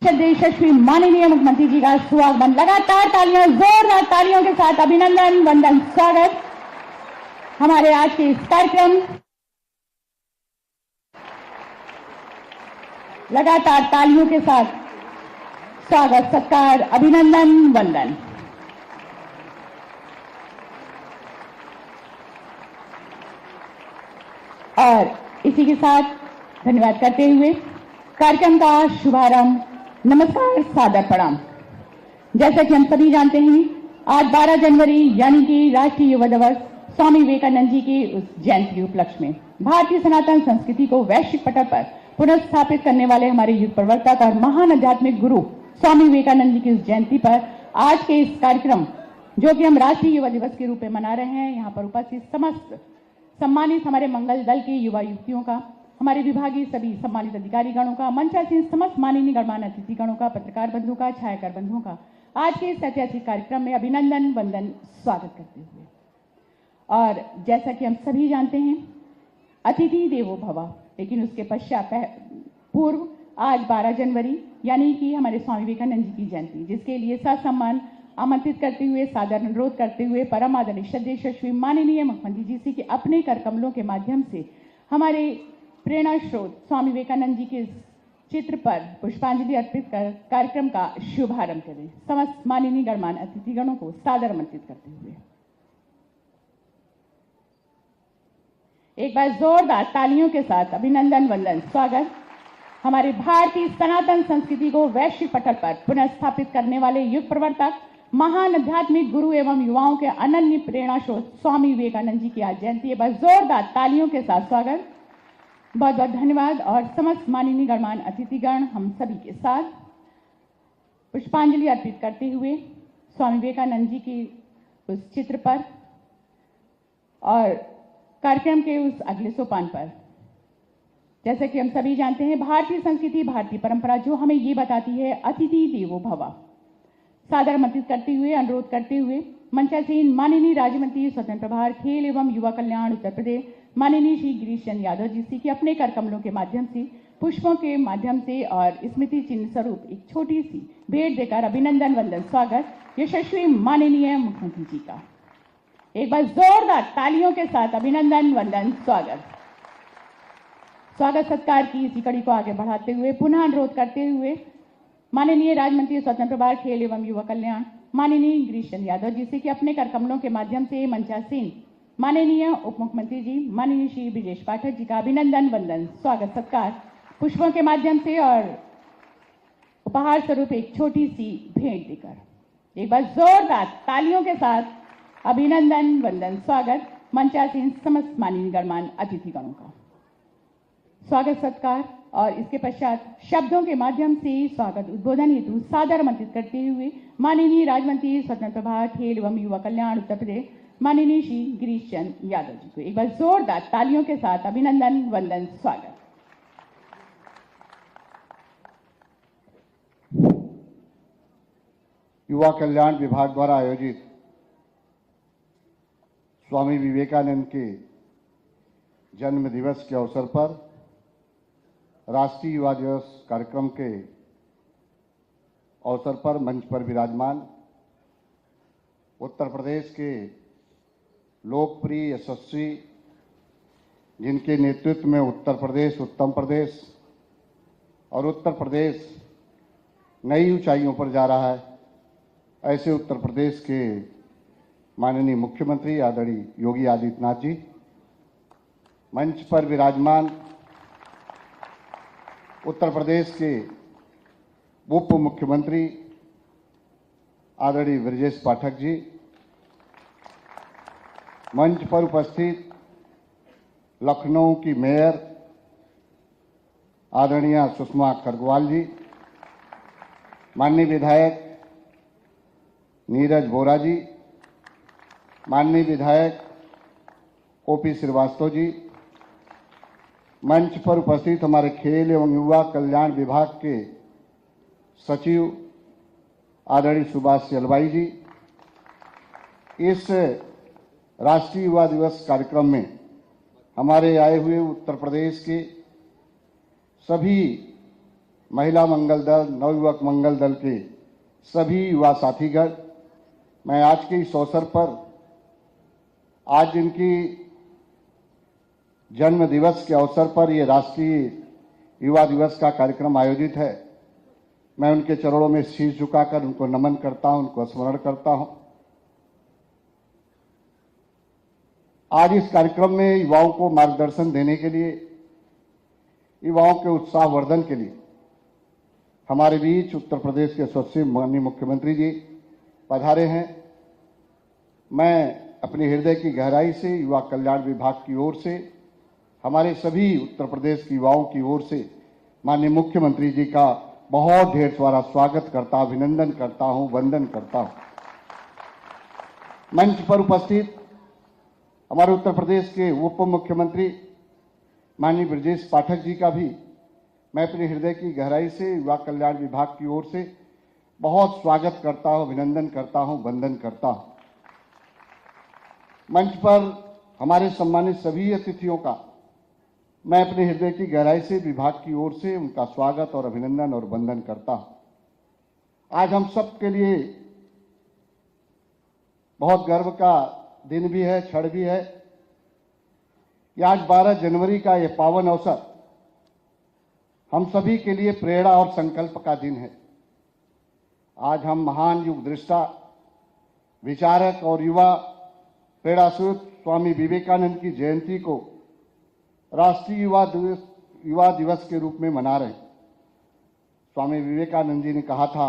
यशस्वी माननीय मुख्यमंत्री जी का स्वागत। लगातार तालियां, जोरदार तालियों के साथ अभिनंदन, वंदन, स्वागत हमारे आज के इस कार्यक्रम। लगातार तालियों के साथ स्वागत, सत्कार, अभिनंदन, वंदन। और इसी के साथ धन्यवाद करते हुए कार्यक्रम का शुभारंभ। नमस्कार, सादर प्रणाम। जैसा कि हम सभी जानते हैं, आज 12 जनवरी यानी कि राष्ट्रीय युवा दिवस स्वामी विवेकानंद जी की उस जयंती के उपलक्ष्य में भारतीय सनातन संस्कृति को वैश्विक पटल पर पुनर्स्थापित करने वाले हमारे युग प्रवर्तक और महान आध्यात्मिक गुरु स्वामी विवेकानंद जी की उस जयंती पर आज के इस कार्यक्रम, जो कि हम राष्ट्रीय युवा दिवस के रूप में मना रहे हैं, यहाँ पर उपस्थित समस्त सम्मानित हमारे मंगल दल के युवा युवतियों का, हमारे विभागीय सभी सम्मानित अधिकारी गणों का, मंचासीन समस्त माननीय गणमान्य अतिथि गणों का, पत्रकार बंधुओं का, छायाकार बंधुओं का आज के इस ऐतिहासिक कार्यक्रम में अभिनंदन, वंदन, स्वागत करते हुए। और जैसा कि हम सभी जानते हैं, अतिथि देवो भव, लेकिन उसके पश्चात पूर्व आज 12 जनवरी यानी कि हमारे स्वामी विवेकानंद जी की जयंती, जिसके लिए ससम्मान आमंत्रित करते हुए, सादर अनुरोध करते हुए परम आदरणीय श्रद्धेय यशस्वी माननीय मुख्यमंत्री जी से कि अपने कर कमलों के माध्यम से हमारे प्रेरणा स्रोत स्वामी विवेकानंद जी के चित्र पर पुष्पांजलि अर्पित कर कार्यक्रम का शुभारंभ करें। समस्त माननीय गणमान्य अतिथिगणों को सादर आमंत्रित करते हुए एक बार जोरदार तालियों के साथ अभिनंदन, वंदन, स्वागत हमारे भारतीय सनातन संस्कृति को वैश्विक पटल पर पुनर्स्थापित करने वाले युग प्रवर्तक, महान आध्यात्मिक गुरु एवं युवाओं के अनन्य प्रेरणा स्रोत स्वामी विवेकानंद जी की आज जयंती है। बस जोरदार तालियों के साथ स्वागत, बहुत बहुत धन्यवाद। और समस्त माननीय गणमान्य अतिथिगण हम सभी के साथ पुष्पांजलि अर्पित करते हुए स्वामी विवेकानंद जी की उस चित्र पर और कार्यक्रम के उस अगले सोपान पर, जैसे कि हम सभी जानते हैं, भारतीय संस्कृति, भारतीय परंपरा जो हमें ये बताती है अतिथि देवो भव, सादर आमंत्रित करते हुए, अनुरोध करते हुए मंचासीन माननीय राज्य मंत्री स्वतंत्र प्रभार खेल एवं युवा कल्याण उत्तर प्रदेश माननीय श्री गिरीश चंद्र यादव जी से कि अपने कर कमलों के माध्यम से, पुष्पों के माध्यम से और स्मृति चिन्ह स्वरूप एक छोटी सी भेंट देकर अभिनंदन, वंदन, स्वागत यशस्वी माननीय मुख्यमंत्री जी का। एक बार जोरदार तालियों के साथ अभिनंदन, वंदन, स्वागत सत्कार की इसी कड़ी को आगे बढ़ाते हुए पुनः अनुरोध करते हुए माननीय राज्य मंत्री स्वतंत्र प्रभार खेल एवं युवा कल्याण माननीय गिरीश चंद्र यादव जी से कि अपने कर कमलों के माध्यम से मंचासीन माननीय उप मुख्यमंत्री जी माननीय श्री ब्रजेश पाठक जी का अभिनंदन, वंदन, स्वागत सत्कार पुष्पों के माध्यम से और उपहार स्वरूप एक छोटी सी भेंट देकर एक बार जोरदार तालियों के साथ अभिनंदन, वंदन, स्वागत मंचासीन समस्त माननीय गणमान्य अतिथिगणों का स्वागत सत्कार। और इसके पश्चात शब्दों के माध्यम से स्वागत उद्बोधन हेतु सादर आमंत्रित करते हुए माननीय राज्य मंत्री स्वतंत्र प्रभार खेल एवं युवा कल्याण उत्तर प्रदेश माननीय श्री गिरीश चंद्र यादव जी को एक बार जोरदार तालियों के साथ अभिनंदन, वंदन, स्वागत। युवा कल्याण विभाग द्वारा आयोजित स्वामी विवेकानंद के जन्म दिवस के अवसर पर राष्ट्रीय युवा दिवस कार्यक्रम के अवसर पर मंच पर विराजमान उत्तर प्रदेश के लोकप्रिय यशस्वी, जिनके नेतृत्व में उत्तर प्रदेश, उत्तम प्रदेश और उत्तर प्रदेश नई ऊंचाइयों पर जा रहा है, ऐसे उत्तर प्रदेश के माननीय मुख्यमंत्री आदरणीय योगी आदित्यनाथ जी, मंच पर विराजमान उत्तर प्रदेश के उप मुख्यमंत्री आदरणीय ब्रजेश पाठक जी, मंच पर उपस्थित लखनऊ की मेयर आदरणीय सुषमा खरगवाल जी, माननीय विधायक नीरज बोरा जी, माननीय विधायक ओपी श्रीवास्तव जी, मंच पर उपस्थित हमारे खेल एवं युवा कल्याण विभाग के सचिव आदरणीय सुभाष चलवाई जी, इस राष्ट्रीय युवा दिवस कार्यक्रम में हमारे आए हुए उत्तर प्रदेश के सभी महिला मंगल दल, नवयुवक मंगल दल के सभी युवा साथीगण, मैं आज के इस अवसर पर आज इनकी जन्म दिवस के अवसर पर यह राष्ट्रीय युवा दिवस का कार्यक्रम आयोजित है। मैं उनके चरणों में शीश झुकाकर उनको नमन करता हूं, उनको स्मरण करता हूं। आज इस कार्यक्रम में युवाओं को मार्गदर्शन देने के लिए, युवाओं के उत्साहवर्धन के लिए हमारे बीच उत्तर प्रदेश के यशस्वी माननीय मुख्यमंत्री जी पधारे हैं। मैं अपने हृदय की गहराई से युवा कल्याण विभाग की ओर से, हमारे सभी उत्तर प्रदेश के युवाओं की ओर से माननीय मुख्यमंत्री जी का बहुत ढेर सारा स्वागत करता, अभिनंदन करता हूं, वंदन करता हूं। मंच पर उपस्थित हमारे उत्तर प्रदेश के उप मुख्यमंत्री माननीय ब्रजेश पाठक जी का भी मैं अपने हृदय की गहराई से युवा कल्याण विभाग की ओर से बहुत स्वागत करता हूं, अभिनंदन करता हूं, वंदन करता हूं। मंच पर हमारे सम्मानित सभी अतिथियों का मैं अपने हृदय की गहराई से विभाग की ओर से उनका स्वागत और अभिनंदन और वंदन करता हूं। आज हम सब के लिए बहुत गर्व का दिन भी है, क्षण भी है। यह आज 12 जनवरी का यह पावन अवसर हम सभी के लिए प्रेरणा और संकल्प का दिन है। आज हम महान युग दृष्टा, विचारक और युवा प्रेरणास्रोत स्वामी विवेकानंद की जयंती को राष्ट्रीय युवा दिवस के रूप में मना रहे हैं। स्वामी विवेकानंद जी ने कहा था,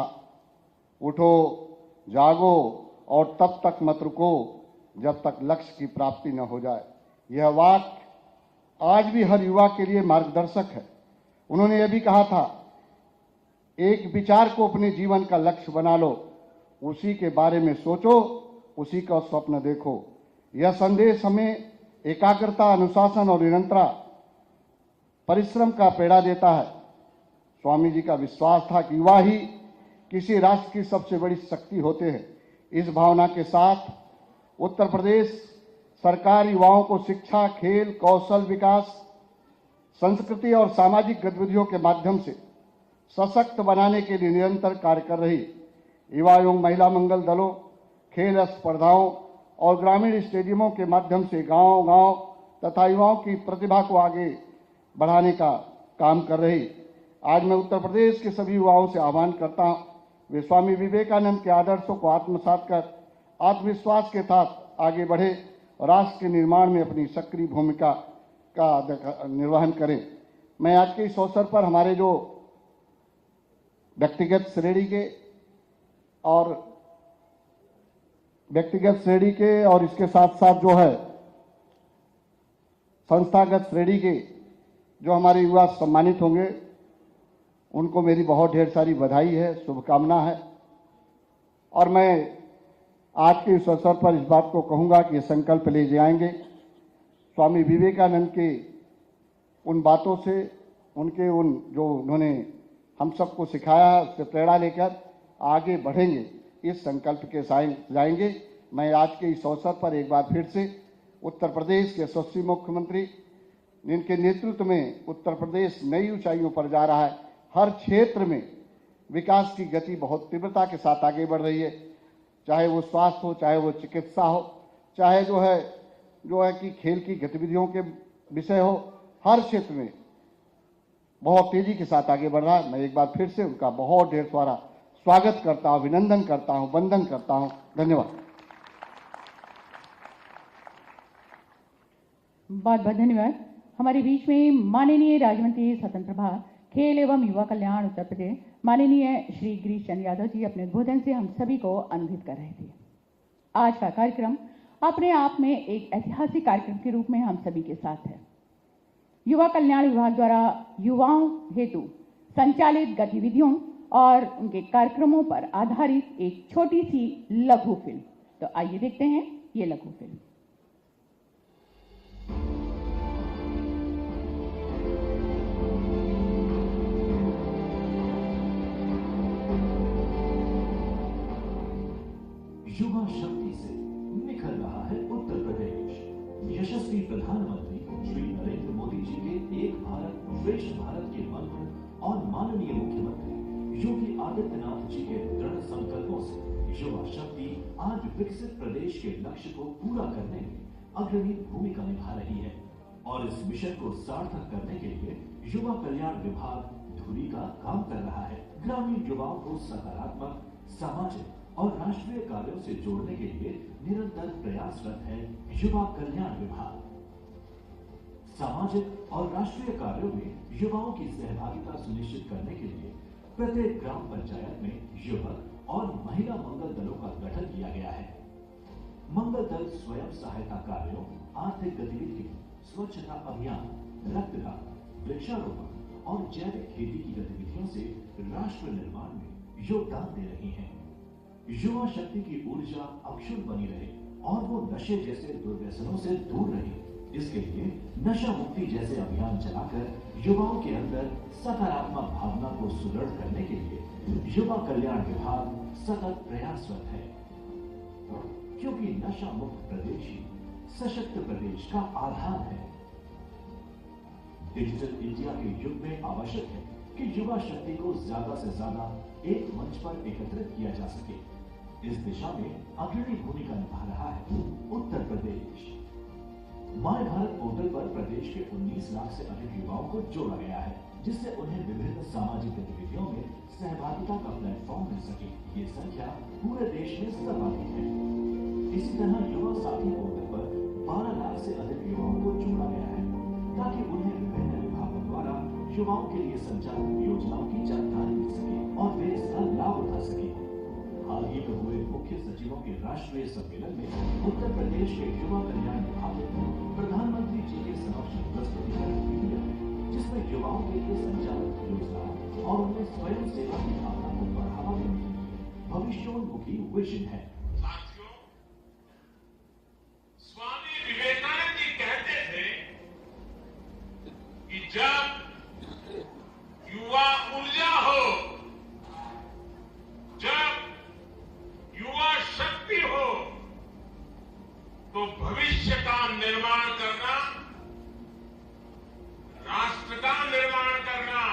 उठो, जागो और तब तक मत रुको जब तक लक्ष्य की प्राप्ति न हो जाए। यह वाक्य आज भी हर युवा के लिए मार्गदर्शक है। उन्होंने यह भी कहा था, एक विचार को अपने जीवन का लक्ष्य बना लो, उसी के बारे में सोचो, उसी का स्वप्न देखो। यह संदेश हमें एकाग्रता, अनुशासन और निरंतर परिश्रम का प्रेरणा देता है। स्वामी जी का विश्वास था कि युवा ही किसी राष्ट्र की सबसे बड़ी शक्ति होते हैं। इस भावना के साथ उत्तर प्रदेश सरकार युवाओं को शिक्षा, खेल, कौशल विकास, संस्कृति और सामाजिक गतिविधियों के माध्यम से सशक्त बनाने के लिए निरंतर कार्य कर रही। युवा एवं महिला मंगल दलों, खेल स्पर्धाओं और ग्रामीण स्टेडियमों के माध्यम से गांव-गांव तथा युवाओं की प्रतिभा को आगे बढ़ाने का काम कर रही। आज मैं उत्तर प्रदेश के सभी युवाओं से आह्वान करता हूं, वे स्वामी विवेकानंद के आदर्शों को आत्मसात कर आत्मविश्वास के साथ आगे बढ़े और राष्ट्र के निर्माण में अपनी सक्रिय भूमिका का निर्वहन करें। मैं आज के इस अवसर पर हमारे जो व्यक्तिगत श्रेणी के और इसके साथ साथ जो है संस्थागत श्रेणी के जो हमारे युवा सम्मानित होंगे, उनको मेरी बहुत ढेर सारी बधाई है, शुभकामना है। और मैं आज के इस अवसर पर इस बात को कहूंगा कि ये संकल्प ले जाएंगे स्वामी विवेकानंद के उन बातों से, उनके उन जो उन्होंने हम सबको सिखाया है, उससे प्रेरणा लेकर आगे बढ़ेंगे, इस संकल्प के साथ जाएंगे। मैं आज के इस अवसर पर एक बार फिर से उत्तर प्रदेश के यशस्वी मुख्यमंत्री, जिनके नेतृत्व में उत्तर प्रदेश नई ऊंचाइयों पर जा रहा है, हर क्षेत्र में विकास की गति बहुत तीव्रता के साथ आगे बढ़ रही है, चाहे वो स्वास्थ्य हो, चाहे वो चिकित्सा हो, चाहे जो है कि खेल की गतिविधियों के विषय हो, हर क्षेत्र में बहुत तेजी के साथ आगे बढ़ रहा है। मैं एक बार फिर से उनका बहुत ढेर सारा स्वागत करता हूं, अभिनंदन करता हूं, वंदन करता हूं। धन्यवाद। बहुत बहुत धन्यवाद। हमारे बीच में माननीय राज्य मंत्री स्वतंत्र प्रभार खेल एवं युवा कल्याण उत्तर प्रदेश माननीय श्री गिरीश चंद्र यादव जी अपने उद्बोधन से हम सभी को अनुभूत कर रहे थे। आज का कार्यक्रम अपने आप में एक ऐतिहासिक कार्यक्रम के रूप में हम सभी के साथ है। युवा कल्याण विभाग द्वारा युवाओं हेतु संचालित गतिविधियों और उनके कार्यक्रमों पर आधारित एक छोटी सी लघु फिल्म। तो आइए देखते हैं ये लघु फिल्म। युवा शक्ति से निखर रहा है उत्तर प्रदेश। यशस्वी प्रधानमंत्री श्री नरेंद्र मोदी जी के एक भारत श्रेष्ठ भारत के मंत्र और माननीय मुख्यमंत्री योगी आदित्यनाथ जी के दृढ़ संकल्पों से युवा शक्ति आज विकसित प्रदेश के लक्ष्य को पूरा करने में अग्रणी भूमिका निभा रही है और इस मिशन को सार्थक करने के लिए युवा कल्याण विभाग धुरी का काम कर रहा है। ग्रामीण युवाओं को सकारात्मक, सामाजिक और राष्ट्रीय कार्यों से जोड़ने के लिए निरंतर प्रयासरत है युवा कल्याण विभाग। सामाजिक और राष्ट्रीय कार्यों में युवाओं की सहभागिता सुनिश्चित करने के लिए प्रत्येक ग्राम पंचायत में युवक और महिला मंगल दलों का गठन किया गया है। मंगल दल स्वयं सहायता कार्यों, आर्थिक गतिविधियों, स्वच्छता अभियान, रक्तदान, वृक्षारोपण और जैविक खेती की गतिविधियों से राष्ट्र निर्माण में योगदान दे रही हैं। युवा शक्ति की ऊर्जा अक्षुण्ण बनी रहे और वो नशे जैसे दुर्व्यसनों से दूर रहे, इसके लिए नशा मुक्ति जैसे अभियान चलाकर युवाओं के अंदर सकारात्मक भावना को सुदृढ़ करने के लिए युवा कल्याण विभाग सतत प्रयासरत है, क्योंकि नशा मुक्त प्रदेश ही सशक्त प्रदेश का आधार है। डिजिटल इंडिया के युग में आवश्यक है कि युवा शक्ति को ज्यादा से ज्यादा एक मंच पर एकत्रित किया जा सके। इस दिशा में अग्रणी भूमिका निभा रहा है उत्तर प्रदेश। माय भारत पोर्टल पर प्रदेश के 19 लाख से अधिक युवाओं को जोड़ा गया है, जिससे उन्हें विभिन्न सामाजिक गतिविधियों में सहभागिता का प्लेटफॉर्म मिल सके। ये संख्या पूरे देश में सर्वाधिक है। इसी तरह युवा साथी पोर्टल पर 12 लाख से अधिक युवाओं को जोड़ा गया है, ताकि उन्हें विभिन्न विभागों द्वारा युवाओं के लिए संचालित योजनाओं की जानकारी मिल सके और वे इसका लाभ उठा सके। हाल ही में हुए मुख्य सचिवों के राष्ट्रीय सम्मेलन में उत्तर प्रदेश के युवा कल्याण विभाग ने प्रधानमंत्री जी के समक्ष प्रस्तुतिकरण दिया, जिसमें युवाओं के लिए संचालित योजना और उनमें स्वयं सेवा की भावना को बढ़ावा देने के लिए भविष्योन्मुखी विजन है। साथियों, स्वामी विवेकानंद जी कहते थे कि जब युवा ऊर्जा हो, जब युवा शक्ति हो, तो भविष्य का निर्माण करना, राष्ट्र का निर्माण करना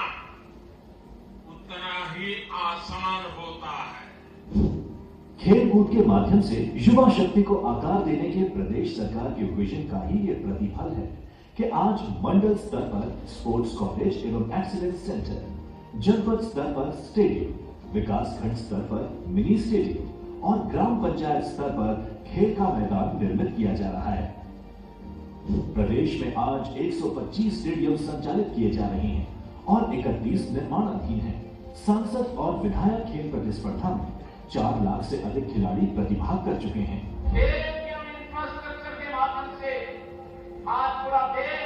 उतना ही आसान होता है। खेल कूद के माध्यम से युवा शक्ति को आकार देने के प्रदेश सरकार के विजन का ही ये प्रतिफल है कि आज मंडल स्तर पर स्पोर्ट्स कॉलेज एवं एक्सीलेंस सेंटर, जनपद स्तर पर स्टेडियम, विकास खंड स्तर पर मिनी स्टेडियम और ग्राम पंचायत स्तर पर खेल का मैदान निर्मित किया जा रहा है। प्रदेश में आज 125 स्टेडियम संचालित किए जा रहे हैं और 31 निर्माणाधीन हैं। सांसद और विधायक खेल प्रतिस्पर्धा में 4 लाख से अधिक खिलाड़ी प्रतिभाग कर चुके हैं। इंफ्रास्ट्रक्चर के माध्यम से आज पूरा देश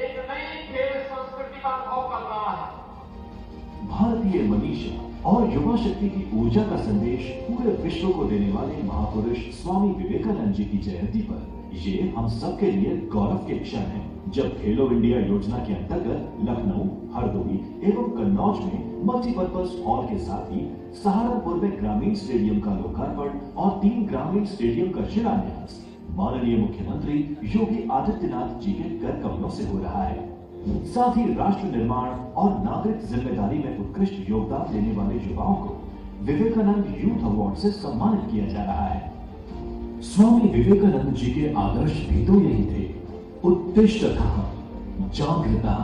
एक नई खेल संस्कृति का अनुभव कर रहा है। भारतीय मनीषा और युवा शक्ति की ऊर्जा का संदेश पूरे विश्व को देने वाले महापुरुष स्वामी विवेकानंद जी की जयंती पर ये हम सब के लिए गौरव के क्षण है, जब खेलो इंडिया योजना के अंतर्गत लखनऊ, हरदोई एवं कन्नौज में मल्टीपर्पज हॉल के साथ ही सहारनपुर में ग्रामीण स्टेडियम का लोकार्पण और 3 ग्रामीण स्टेडियम का शिलान्यास माननीय मुख्यमंत्री योगी आदित्यनाथ जी के कर कमलों से हो रहा है। साथ ही राष्ट्र निर्माण और नागरिक जिम्मेदारी में उत्कृष्ट योगदान देने वाले युवाओं को विवेकानंद यूथ अवार्ड से सम्मानित किया जा रहा है। स्वामी विवेकानंद जी के आदर्श भी तो यही थे, उत्तिष्ठतः जागृतः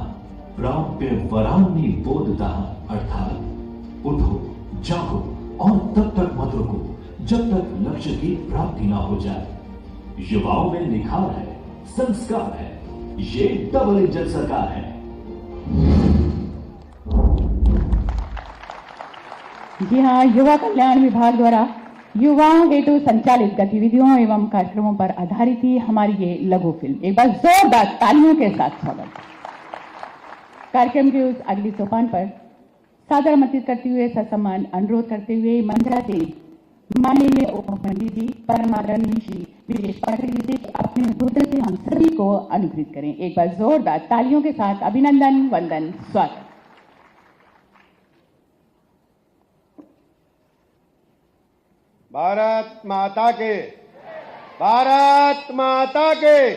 प्राप्य वरान्नि बोधतः, अर्थात उठो, जागो और तब तक मत रुको जब तक लक्ष्य की प्राप्ति ना हो जाए। युवाओं में निखार है, संस्कार है, ये डबल इंजन सरकार है। जी हाँ, युवा कल्याण विभाग द्वारा युवाओं हेतु संचालित गतिविधियों एवं कार्यक्रमों पर आधारित ही हमारी ये लघु फिल्म। एक बार जोरदार तालियों के साथ स्वागत। कार्यक्रम के उस अगली सोपान पर सादर आमंत्रित करते हुए ससम्मान अनुरोध करते हुए मंत्रा से माननीय उप मुख्यमंत्री जी परमादरणीय श्री ब्रिजेश पाठक जी से अपने उद्बोधन से हम सभी को अनुग्रहित करें। एक बार जोरदार तालियों के साथ अभिनंदन, वंदन, स्वागत। भारत माता के, भारत माता के,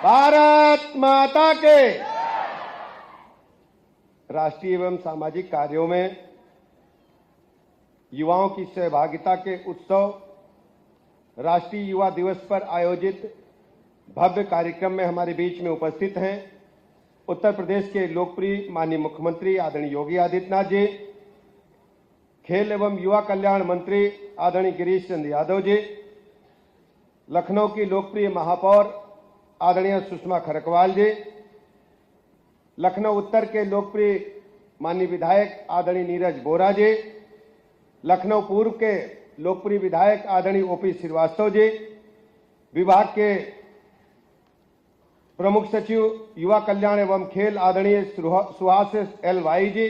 भारत माता के। राष्ट्रीय एवं सामाजिक कार्यों में युवाओं की सहभागिता के उत्सव राष्ट्रीय युवा दिवस पर आयोजित भव्य कार्यक्रम में हमारे बीच में उपस्थित हैं उत्तर प्रदेश के लोकप्रिय माननीय मुख्यमंत्री आदरणीय योगी आदित्यनाथ जी, खेल एवं युवा कल्याण मंत्री आदरणीय गिरीश चंद्र यादव जी, लखनऊ की लोकप्रिय महापौर आदरणीय सुषमा खरकवाल जी, लखनऊ उत्तर के लोकप्रिय माननीय विधायक आदरणीय नीरज बोरा जी, लखनऊ पूर्व के लोकप्रिय विधायक आदरणीय ओपी श्रीवास्तव जी, विभाग के प्रमुख सचिव युवा कल्याण एवं खेल आदरणीय सुहास एल वाई जी,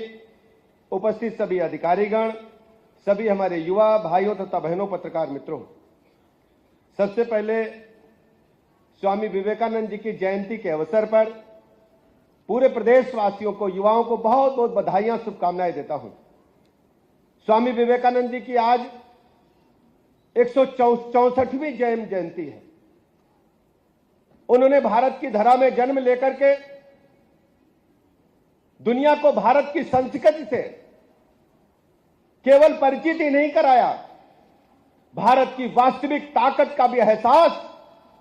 उपस्थित सभी अधिकारीगण, सभी हमारे युवा भाइयों तथा बहनों, पत्रकार मित्रों, सबसे पहले स्वामी विवेकानंद जी की जयंती के अवसर पर पूरे प्रदेशवासियों को, युवाओं को बहुत बहुत बधाइयां, शुभकामनाएं देता हूं। स्वामी विवेकानंद जी की आज 164वीं जयंती है। उन्होंने भारत की धरा में जन्म लेकर के दुनिया को भारत की संस्कृति से केवल परिचित ही नहीं कराया, भारत की वास्तविक ताकत का भी एहसास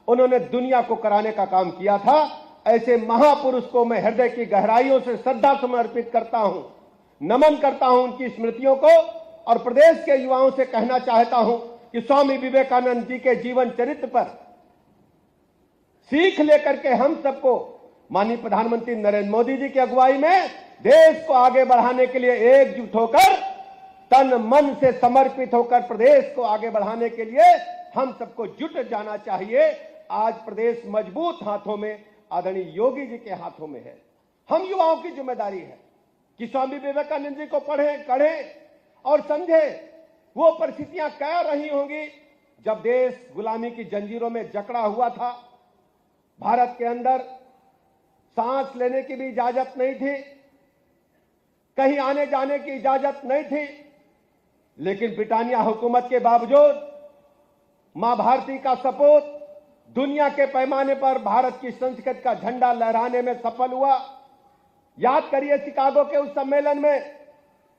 उन्होंने दुनिया को कराने का काम किया था। ऐसे महापुरुष को मैं हृदय की गहराइयों से श्रद्धा समर्पित करता हूं, नमन करता हूं उनकी स्मृतियों को, और प्रदेश के युवाओं से कहना चाहता हूं कि स्वामी विवेकानंद जी के जीवन चरित्र पर सीख लेकर के हम सबको माननीय प्रधानमंत्री नरेंद्र मोदी जी की अगुवाई में देश को आगे बढ़ाने के लिए एकजुट होकर, तन मन से समर्पित होकर प्रदेश को आगे बढ़ाने के लिए हम सबको जुट जाना चाहिए। आज प्रदेश मजबूत हाथों में, आदरणीय योगी जी के हाथों में है। हम युवाओं की जिम्मेदारी है कि स्वामी विवेकानंद जी को पढ़ें, कढ़ें और समझें वो परिस्थितियां क्या रही होंगी जब देश गुलामी की जंजीरों में जकड़ा हुआ था। भारत के अंदर सांस लेने की भी इजाजत नहीं थी, कहीं आने जाने की इजाजत नहीं थी, लेकिन ब्रिटानिया हुकूमत के बावजूद मां भारती का सपूत दुनिया के पैमाने पर भारत की संस्कृति का झंडा लहराने में सफल हुआ। याद करिए शिकागो के उस सम्मेलन में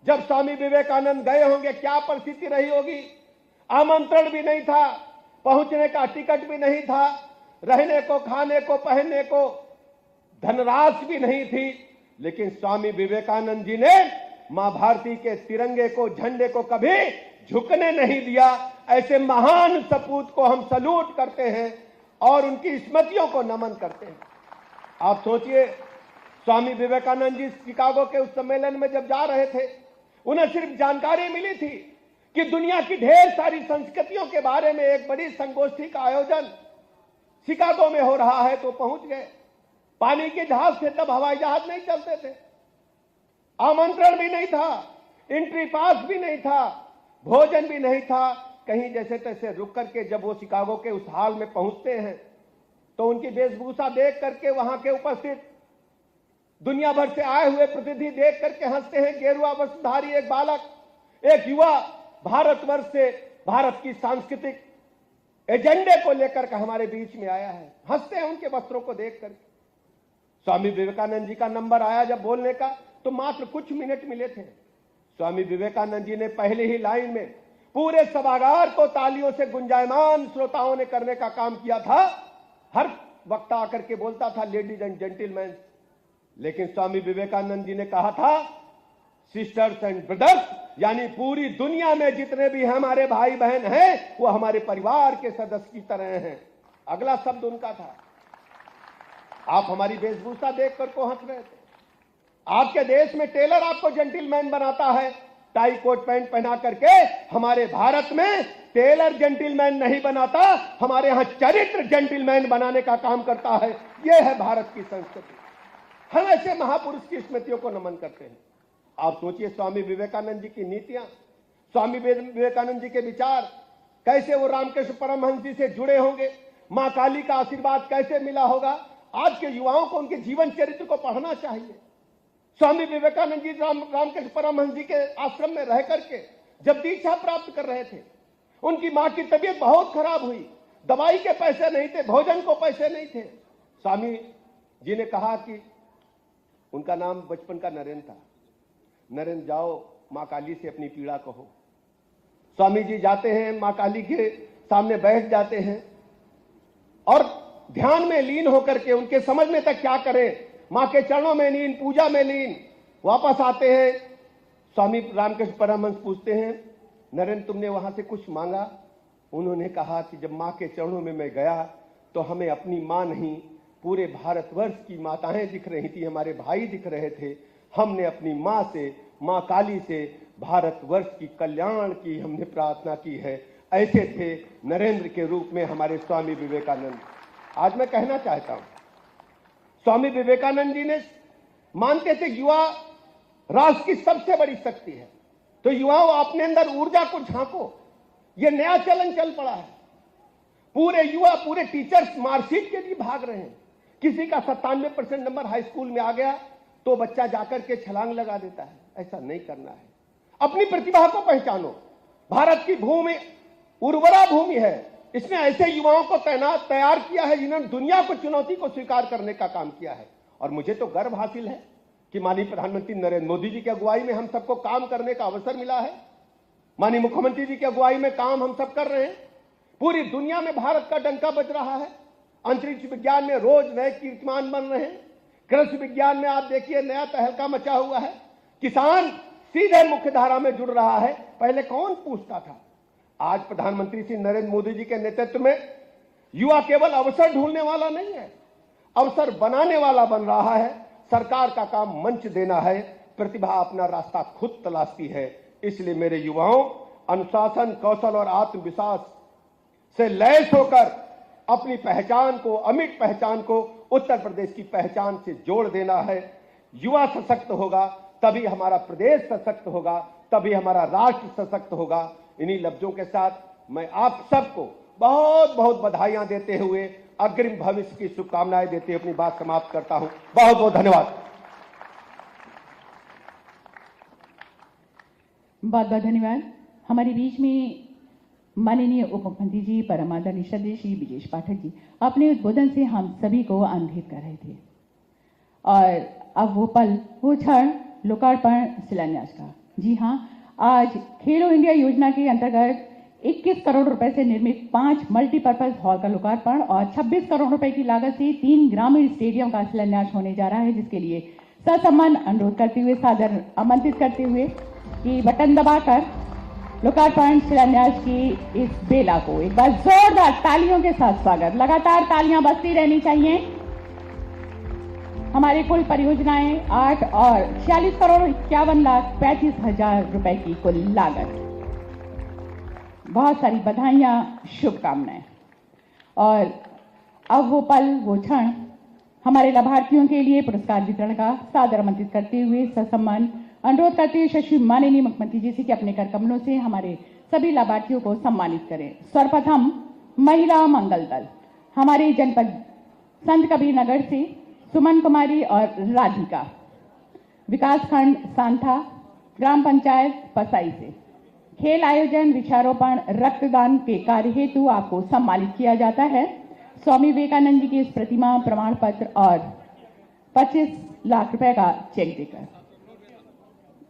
जब स्वामी विवेकानंद गए होंगे, क्या परिस्थिति रही होगी। आमंत्रण भी नहीं था, पहुंचने का टिकट भी नहीं था, रहने को, खाने को, पहनने को धनराशि भी नहीं थी, लेकिन स्वामी विवेकानंद जी ने मां भारती के तिरंगे को, झंडे को कभी झुकने नहीं दिया। ऐसे महान सपूत को हम सल्यूट करते हैं और उनकी स्मृतियों को नमन करते हैं। आप सोचिए, स्वामी विवेकानंद जी शिकागो के उस सम्मेलन में जब जा रहे थे, उन्हें सिर्फ जानकारी मिली थी कि दुनिया की ढेर सारी संस्कृतियों के बारे में एक बड़ी संगोष्ठी का आयोजन शिकागो में हो रहा है, तो पहुंच गए। पानी के जहाज से तब हवाई जहाज नहीं चलते थे, आमंत्रण भी नहीं था, एंट्री पास भी नहीं था, भोजन भी नहीं था। कहीं जैसे तैसे रुक करके जब वो शिकागो के उस हाल में पहुंचते हैं तो उनकी वेशभूषा देख करके वहां के उपस्थित दुनिया भर से आए हुए प्रतिनिधि देख करके हंसते हैं। गेरुआ वस्त्रधारी एक बालक, एक युवा भारतवर्ष से भारत की सांस्कृतिक एजेंडे को लेकर के हमारे बीच में आया है, हंसते हैं उनके वस्त्रों को देख करके। स्वामी विवेकानंद जी का नंबर आया जब बोलने का, तो मात्र कुछ मिनट मिले थे। स्वामी विवेकानंद जी ने पहले ही लाइन में पूरे सभागार को तालियों से गुंजायमान श्रोताओं ने करने का काम किया था। हर वक्ता आकर के बोलता था लेडीज एंड जेंटलमैन, लेकिन स्वामी विवेकानंद जी ने कहा था सिस्टर्स एंड ब्रदर्स, यानी पूरी दुनिया में जितने भी हमारे भाई बहन हैं वो हमारे परिवार के सदस्य की तरह हैं। अगला शब्द उनका था। आप हमारी वेशभूषा देखकर को हंस रहे थे। आपके देश में टेलर आपको जेंटलमैन बनाता है, टाई कोट पैंट पहना करके। हमारे भारत में टेलर जेंटलमैन नहीं बनाता, हमारे यहां चरित्र जेंटलमैन बनाने का काम करता है। यह है भारत की संस्कृति। हम ऐसे महापुरुष की स्मृतियों को नमन करते हैं। आप सोचिए, स्वामी विवेकानंद जी की नीतियां, स्वामी विवेकानंद जी के विचार, कैसे वो रामकृष्ण परमहंस जी से जुड़े होंगे, मां काली का आशीर्वाद कैसे मिला होगा। आज के युवाओं को उनके जीवन चरित्र को पढ़ना चाहिए। स्वामी विवेकानंद जी रामकृष्ण परमहंस जी के आश्रम में रह करके जब दीक्षा प्राप्त कर रहे थे, उनकी मां की तबीयत बहुत खराब हुई, दवाई के पैसे नहीं थे, भोजन को पैसे नहीं थे। स्वामी जी ने कहा कि उनका नाम बचपन का नरेंद्र था, नरेंद्र जाओ मां काली से अपनी पीड़ा कहो। स्वामी जी जाते हैं, मां काली के सामने बैठ जाते हैं और ध्यान में लीन होकर के उनके समझ में तक क्या करें, मां के चरणों में लीन, पूजा में लीन, वापस आते हैं। स्वामी रामकृष्ण परमहंस पूछते हैं, नरेंद्र तुमने वहां से कुछ मांगा? उन्होंने कहा कि जब मां के चरणों में मैं गया तो हमें अपनी मां नहीं, पूरे भारतवर्ष की माताएं दिख रही थी, हमारे भाई दिख रहे थे। हमने अपनी मां से, मां काली से भारतवर्ष की कल्याण की हमने प्रार्थना की है। ऐसे थे नरेंद्र के रूप में हमारे स्वामी विवेकानंद। आज मैं कहना चाहता हूं, स्वामी विवेकानंद जी ने मानते थे युवा राष्ट्र की सबसे बड़ी शक्ति है, तो युवाओं अपने अंदर ऊर्जा को झांको। यह नया चलन चल पड़ा है, पूरे युवा, पूरे टीचर्स मार्कशीट के लिए भाग रहे हैं। किसी का 97% नंबर हाई स्कूल में आ गया तो बच्चा जाकर के छलांग लगा देता है। ऐसा नहीं करना है, अपनी प्रतिभा को पहचानो। भारत की भूमि उर्वरा भूमि है, इसने ऐसे युवाओं को तैयार किया है जिन्होंने दुनिया को चुनौती को स्वीकार करने का काम किया है। और मुझे तो गर्व हासिल है कि माननीय प्रधानमंत्री नरेंद्र मोदी जी की अगुवाई में हम सबको काम करने का अवसर मिला है। माननीय मुख्यमंत्री जी की अगुवाई में काम हम सब कर रहे हैं। पूरी दुनिया में भारत का डंका बज रहा है। अंतरिक्ष विज्ञान में रोज नए कीर्तिमान बन रहे हैं। कृषि विज्ञान में आप देखिए नया तहलका मचा हुआ है। किसान सीधे मुख्य धारा में जुड़ रहा है, पहले कौन पूछता था। आज प्रधानमंत्री श्री नरेंद्र मोदी जी के नेतृत्व में युवा केवल अवसर ढूंढने वाला नहीं है, अवसर बनाने वाला बन रहा है। सरकार का काम मंच देना है, प्रतिभा अपना रास्ता खुद तलाशती है। इसलिए मेरे युवाओं, अनुशासन, कौशल और आत्मविश्वास से लैस होकर अपनी पहचान को, अमिट पहचान को उत्तर प्रदेश की पहचान से जोड़ देना है। युवा सशक्त होगा तभी हमारा प्रदेश सशक्त होगा, तभी हमारा राष्ट्र सशक्त होगा। इन्हीं लफ्जों के साथ मैं आप सबको बहुत बहुत बधाइयां देते हुए, अग्रिम भविष्य की शुभकामनाएं देते हुए अपनी बात समाप्त करता हूं। बहुत बहुत धन्यवाद। बहुत बहुत धन्यवाद। हमारे बीच में माननीय उप मुख्यमंत्री जी, परम आदरणीय श्रद्धेय श्री ब्रिजेश पाठक जी अपने उद्बोधन से हम सभी को आनंदित कर रहे थे। और अब वो पल, वो क्षण लोकार्पण शिलान्यास का। जी हाँ, आज खेलो इंडिया योजना के अंतर्गत 21 करोड़ रुपए से निर्मित 5 मल्टीपर्पज हॉल का लोकार्पण और 26 करोड़ रुपए की लागत से 3 ग्रामीण स्टेडियम का शिलान्यास होने जा रहा है, जिसके लिए ससम्मान अनुरोध करते हुए, सादर आमंत्रित करते हुए कि बटन दबाकर लोकार्पण शिलान्यास की इस बेला को एक बार जोरदार तालियों के साथ स्वागत। लगातार तालियां बजती रहनी चाहिए। हमारी कुल परियोजनाएं 8 और 46 करोड़ 51,35,000 रुपए की कुल लागत। बहुत सारी बधाइयां, शुभकामनाएं। और अब वो पल, वो क्षण हमारे लाभार्थियों के लिए पुरस्कार वितरण का सादर आमंत्रित करते हुए ससम्मान अनुरोध करते हुए श्री माननीय मुख्यमंत्री जी से कि अपने कर कमलों से हमारे सभी लाभार्थियों को सम्मानित करें। सर्वप्रथम महिला मंगल दल, हमारे जनपद संत कबीर नगर से सुमन कुमारी और राधिका, विकासखंड सांथा, ग्राम पंचायत पसाई से। खेल आयोजन, वृक्षारोपण, रक्तदान के कार्य हेतु आपको सम्मानित किया जाता है स्वामी विवेकानंद जी की इस प्रतिमा, प्रमाण पत्र और 25 लाख रुपए का चेक देकर।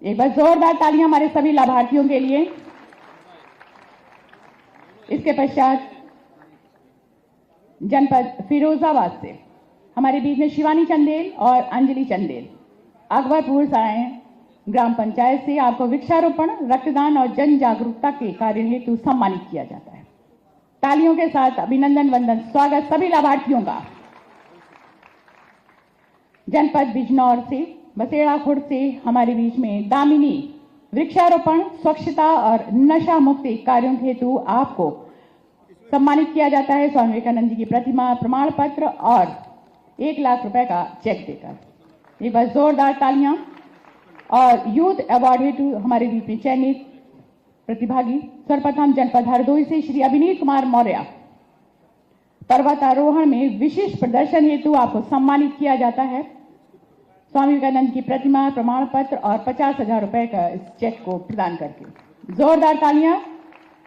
एक बार जोरदार तालियां हमारे सभी लाभार्थियों के लिए। इसके पश्चात जनपद फिरोजाबाद से हमारे बीच में शिवानी चंदेल और अंजलि चंदेल, अकबरपुर सायन ग्राम पंचायत से आपको वृक्षारोपण, रक्तदान और जन जागरूकता के कार्य हेतु सम्मानित किया जाता है। तालियों के साथ अभिनंदन, वंदन, स्वागत सभी लाभार्थियों का। जनपद बिजनौर से, बसेड़ा खुर्द से हमारे बीच में दामिनी, वृक्षारोपण, स्वच्छता और नशा मुक्ति कार्यों हेतु आपको सम्मानित किया जाता है स्वामी विवेकानंद जी की प्रतिमा, प्रमाण पत्र और 1 लाख रुपए का चेक देकर। एक बार जोरदार तालियां। और यूथ अवार्ड हेतु हमारे बीच में चयनित प्रतिभागी सर्वप्रथम जनपद हरदोई से श्री अभिनीत कुमार मौर्य, पर्वतारोहण में विशिष्ट प्रदर्शन हेतु आपको सम्मानित किया जाता है स्वामी विवेकानंद की प्रतिमा, प्रमाण पत्र और 50,000 रुपए का इस चेक को प्रदान करके। जोरदार तालियां।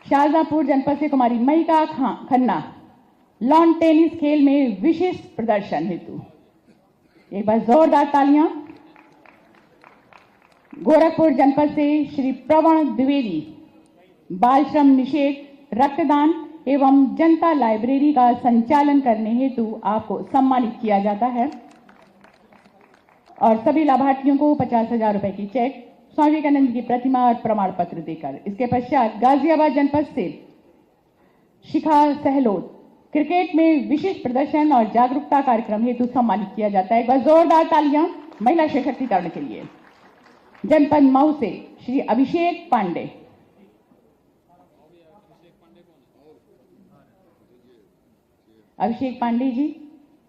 शाहजहांपुर जनपद से कुमारी महिका खन्ना, लॉन टेनिस खेल में विशिष्ट प्रदर्शन हेतु। एक बार जोरदार तालियां। गोरखपुर जनपद से श्री प्रवण द्विवेदी बाल श्रम निषेध, रक्तदान एवं जनता लाइब्रेरी का संचालन करने हेतु आपको सम्मानित किया जाता है और सभी लाभार्थियों को 50,000 रुपए की चेक, स्वामी विवेकानंद की प्रतिमा और प्रमाण पत्र देकर। इसके पश्चात गाजियाबाद जनपद से शिखा सहलोत क्रिकेट में विशिष्ट प्रदर्शन और जागरूकता कार्यक्रम हेतु सम्मानित किया जाता है। एक बार जोरदार तालियां महिला सशक्तिकरण के लिए। जनपद मऊ से श्री अभिषेक पांडे, अभिषेक पांडे जी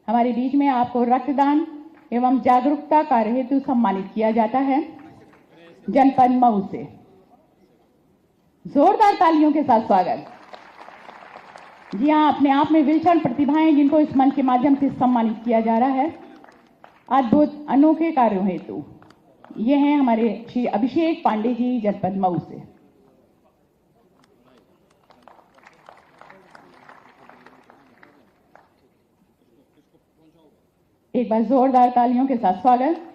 हमारे बीच में, आपको रक्तदान एवं जागरूकता कार्य हेतु सम्मानित किया जाता है। जनपद मऊ से जोरदार तालियों के साथ स्वागत। जी हाँ, अपने आप में विलक्षण प्रतिभाएं जिनको इस मंच के माध्यम से सम्मानित किया जा रहा है अद्भुत अनोखे कार्यों हेतु। ये हैं हमारे श्री अभिषेक पांडे जी, जनपद मऊ से। एक बार जोरदार तालियों के साथ स्वागत।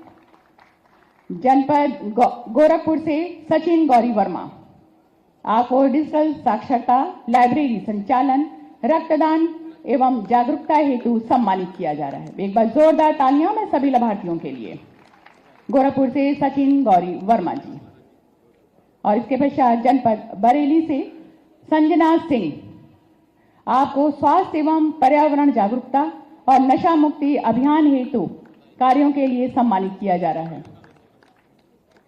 जनपद गोरखपुर से सचिन गौरी वर्मा, आपको डिजिटल साक्षरता, लाइब्रेरी संचालन, रक्तदान एवं जागरूकता हेतु सम्मानित किया जा रहा है। एक बार जोरदार तालियां में सभी लाभार्थियों के लिए। गोरखपुर से सचिन गौरी वर्मा जी। और इसके पश्चात जनपद बरेली से संजना सिंह, आपको स्वास्थ्य एवं पर्यावरण जागरूकता और नशा मुक्ति अभियान हेतु कार्यों के लिए सम्मानित किया जा रहा है।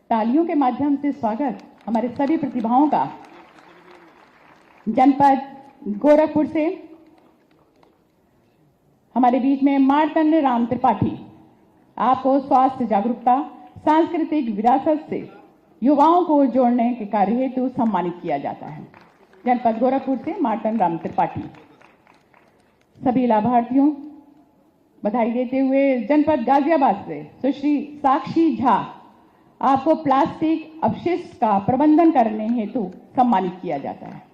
तालियों के माध्यम से स्वागत हमारे सभी प्रतिभाओं का। जनपद गोरखपुर से हमारे बीच में मार्तंड राम त्रिपाठी, आपको स्वास्थ्य जागरूकता, सांस्कृतिक विरासत से युवाओं को जोड़ने के कार्य हेतु सम्मानित किया जाता है। जनपद गोरखपुर से मार्तंड राम त्रिपाठी। सभी लाभार्थियों बधाई देते हुए जनपद गाजियाबाद से सुश्री साक्षी झा, आपको प्लास्टिक अपशिष्ट का प्रबंधन करने हेतु सम्मानित किया जाता है।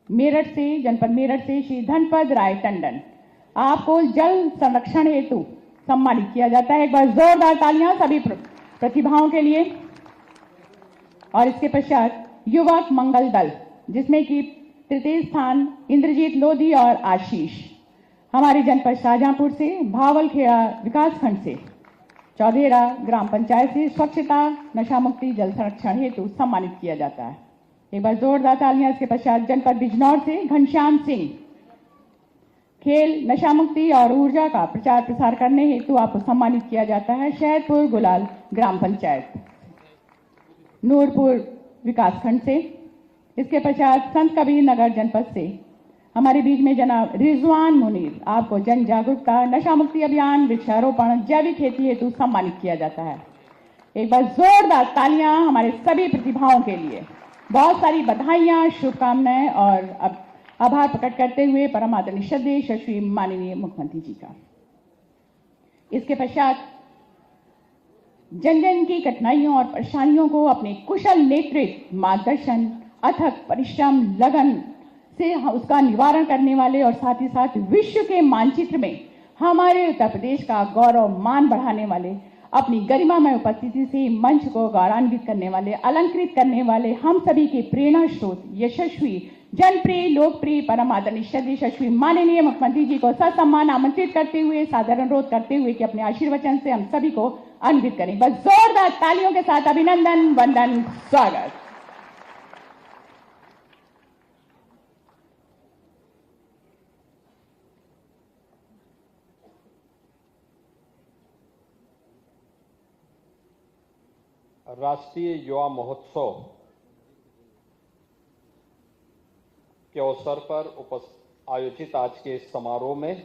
मेरठ से, जनपद मेरठ से श्री धनपद राय टंडन, आपको जल संरक्षण हेतु सम्मानित किया जाता है। एक बार जोरदार तालियां सभी प्रतिभाओं के लिए। और इसके पश्चात युवक मंगल दल, जिसमें कि तृतीय स्थान इंद्रजीत लोधी और आशीष, हमारे जनपद शाहजहांपुर से, भावलखेड़ा विकासखंड से, चौधेरा ग्राम पंचायत से स्वच्छता, नशा मुक्ति, जल संरक्षण हेतु सम्मानित किया जाता है। एक बार जोरदार तालियां। इसके पश्चात जनपद बिजनौर से घनश्याम सिंह, खेल, नशा मुक्ति और ऊर्जा का प्रचार प्रसार करने हेतु आपको सम्मानित किया जाता है। शहदपुर गुलाल ग्राम पंचायत, नूरपुर विकासखंड से। इसके पश्चात संत कबीर नगर जनपद से हमारे बीच में जनाब रिजवान मुनीर, आपको जन जागरूकता, नशा मुक्ति अभियान, वृक्षारोपण, जैविक खेती हेतु सम्मानित किया जाता है। एक बार जोरदार तालियां हमारे सभी प्रतिभाओं के लिए। बहुत सारी बधाइयां, शुभकामनाएं और अब आभार प्रकट करते हुए परम आदरणीय श्रद्धेय यशस्वी माननीय मुख्यमंत्री जी का। इसके पश्चात जन जन की कठिनाइयों और परेशानियों को अपने कुशल नेतृत्व, मार्गदर्शन, अथक परिश्रम, लगन से उसका निवारण करने वाले और साथ ही साथ विश्व के मानचित्र में हमारे उत्तर प्रदेश का गौरव मान बढ़ाने वाले, अपनी गरिमामय उपस्थिति से मंच को गौरवान्वित करने वाले, अलंकृत करने वाले, हम सभी के प्रेरणा स्रोत, यशस्वी, जनप्रिय, लोकप्रिय, परम आदरणीय श्रद्धेय यशस्वी माननीय मुख्यमंत्री जी को ससम्मान आमंत्रित करते हुए, सादर अनुरोध करते हुए कि अपने आशीर्वचन से हम सभी को अन्वित करें। बस जोरदार तालियों के साथ अभिनंदन, वंदन, स्वागत। राष्ट्रीय युवा महोत्सव के अवसर पर आयोजित आज के इस समारोह में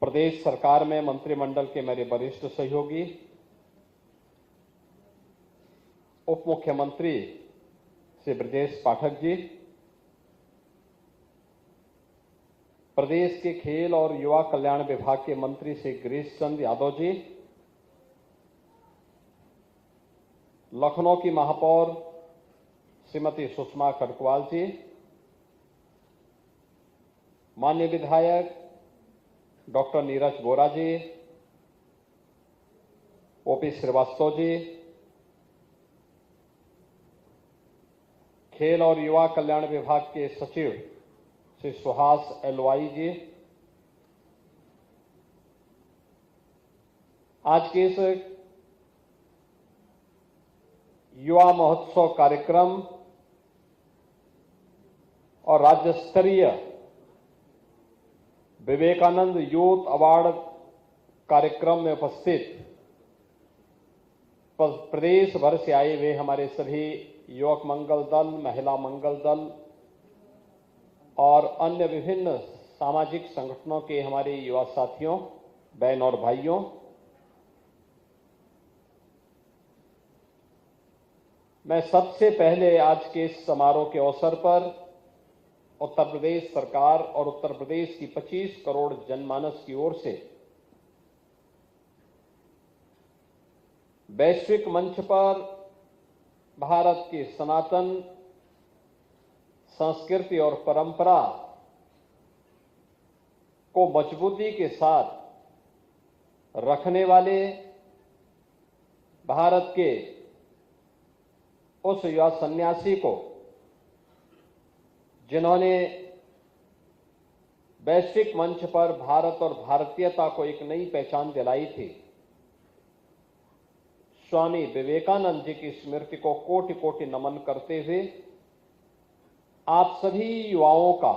प्रदेश सरकार में मंत्रिमंडल के मेरे वरिष्ठ सहयोगी, उप मुख्यमंत्री श्री ब्रजेश पाठक जी, प्रदेश के खेल और युवा कल्याण विभाग के मंत्री श्री गिरीश चंद्र यादव जी, लखनऊ की महापौर श्रीमती सुषमा खड़कवाल जी, माननीय विधायक डॉक्टर नीरज बोरा जी, ओपी श्रीवास्तव जी, खेल और युवा कल्याण विभाग के सचिव श्री सुहास एलवाई जी, आज के इस युवा महोत्सव कार्यक्रम और राज्य स्तरीय विवेकानंद यूथ अवार्ड कार्यक्रम में उपस्थित प्रदेश भर से आए हुए हमारे सभी युवक मंगल दल, महिला मंगल दल और अन्य विभिन्न सामाजिक संगठनों के हमारे युवा साथियों, बहन और भाइयों, मैं सबसे पहले आज के इस समारोह के अवसर पर उत्तर प्रदेश सरकार और उत्तर प्रदेश की 25 करोड़ जनमानस की ओर से वैश्विक मंच पर भारत की सनातन संस्कृति और परंपरा को मजबूती के साथ रखने वाले भारत के उस युवा सन्यासी को, जिन्होंने वैश्विक मंच पर भारत और भारतीयता को एक नई पहचान दिलाई थी, स्वामी विवेकानंद जी की स्मृति को कोटि कोटि नमन करते हुए आप सभी युवाओं का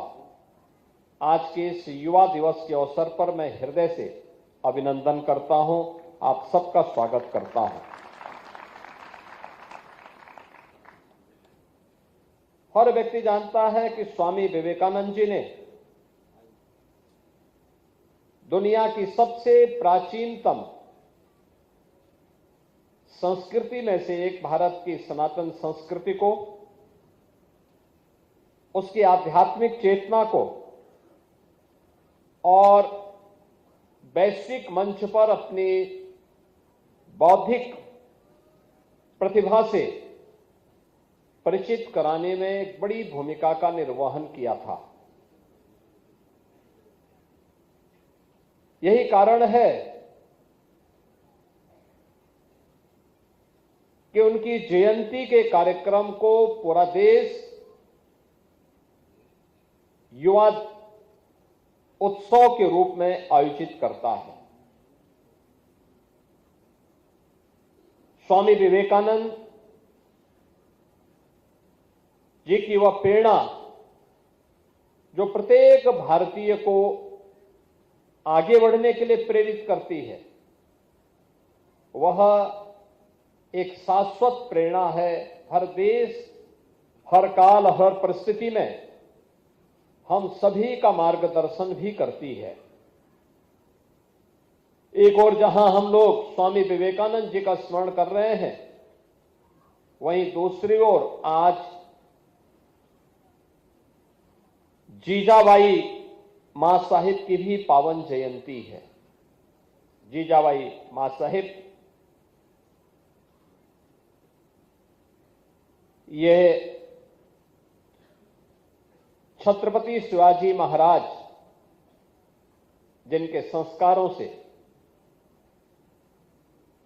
आज के इस युवा दिवस के अवसर पर मैं हृदय से अभिनंदन करता हूं, आप सबका स्वागत करता हूं। हर व्यक्ति जानता है कि स्वामी विवेकानंद जी ने दुनिया की सबसे प्राचीनतम संस्कृति में से एक भारत की सनातन संस्कृति को, उसकी आध्यात्मिक चेतना को और वैश्विक मंच पर अपनी बौद्धिक प्रतिभा से परिचित कराने में एक बड़ी भूमिका का निर्वहन किया था। यही कारण है कि उनकी जयंती के कार्यक्रम को पूरा देश युवा उत्सव के रूप में आयोजित करता है। स्वामी विवेकानंद जी की वह प्रेरणा जो प्रत्येक भारतीय को आगे बढ़ने के लिए प्रेरित करती है, वह एक शाश्वत प्रेरणा है। हर देश, हर काल, हर परिस्थिति में हम सभी का मार्गदर्शन भी करती है। एक ओर जहां हम लोग स्वामी विवेकानंद जी का स्मरण कर रहे हैं, वहीं दूसरी ओर आज जीजाबाई मां साहिब की भी पावन जयंती है। जीजाबाई मां साहिब ये छत्रपति शिवाजी महाराज जिनके संस्कारों से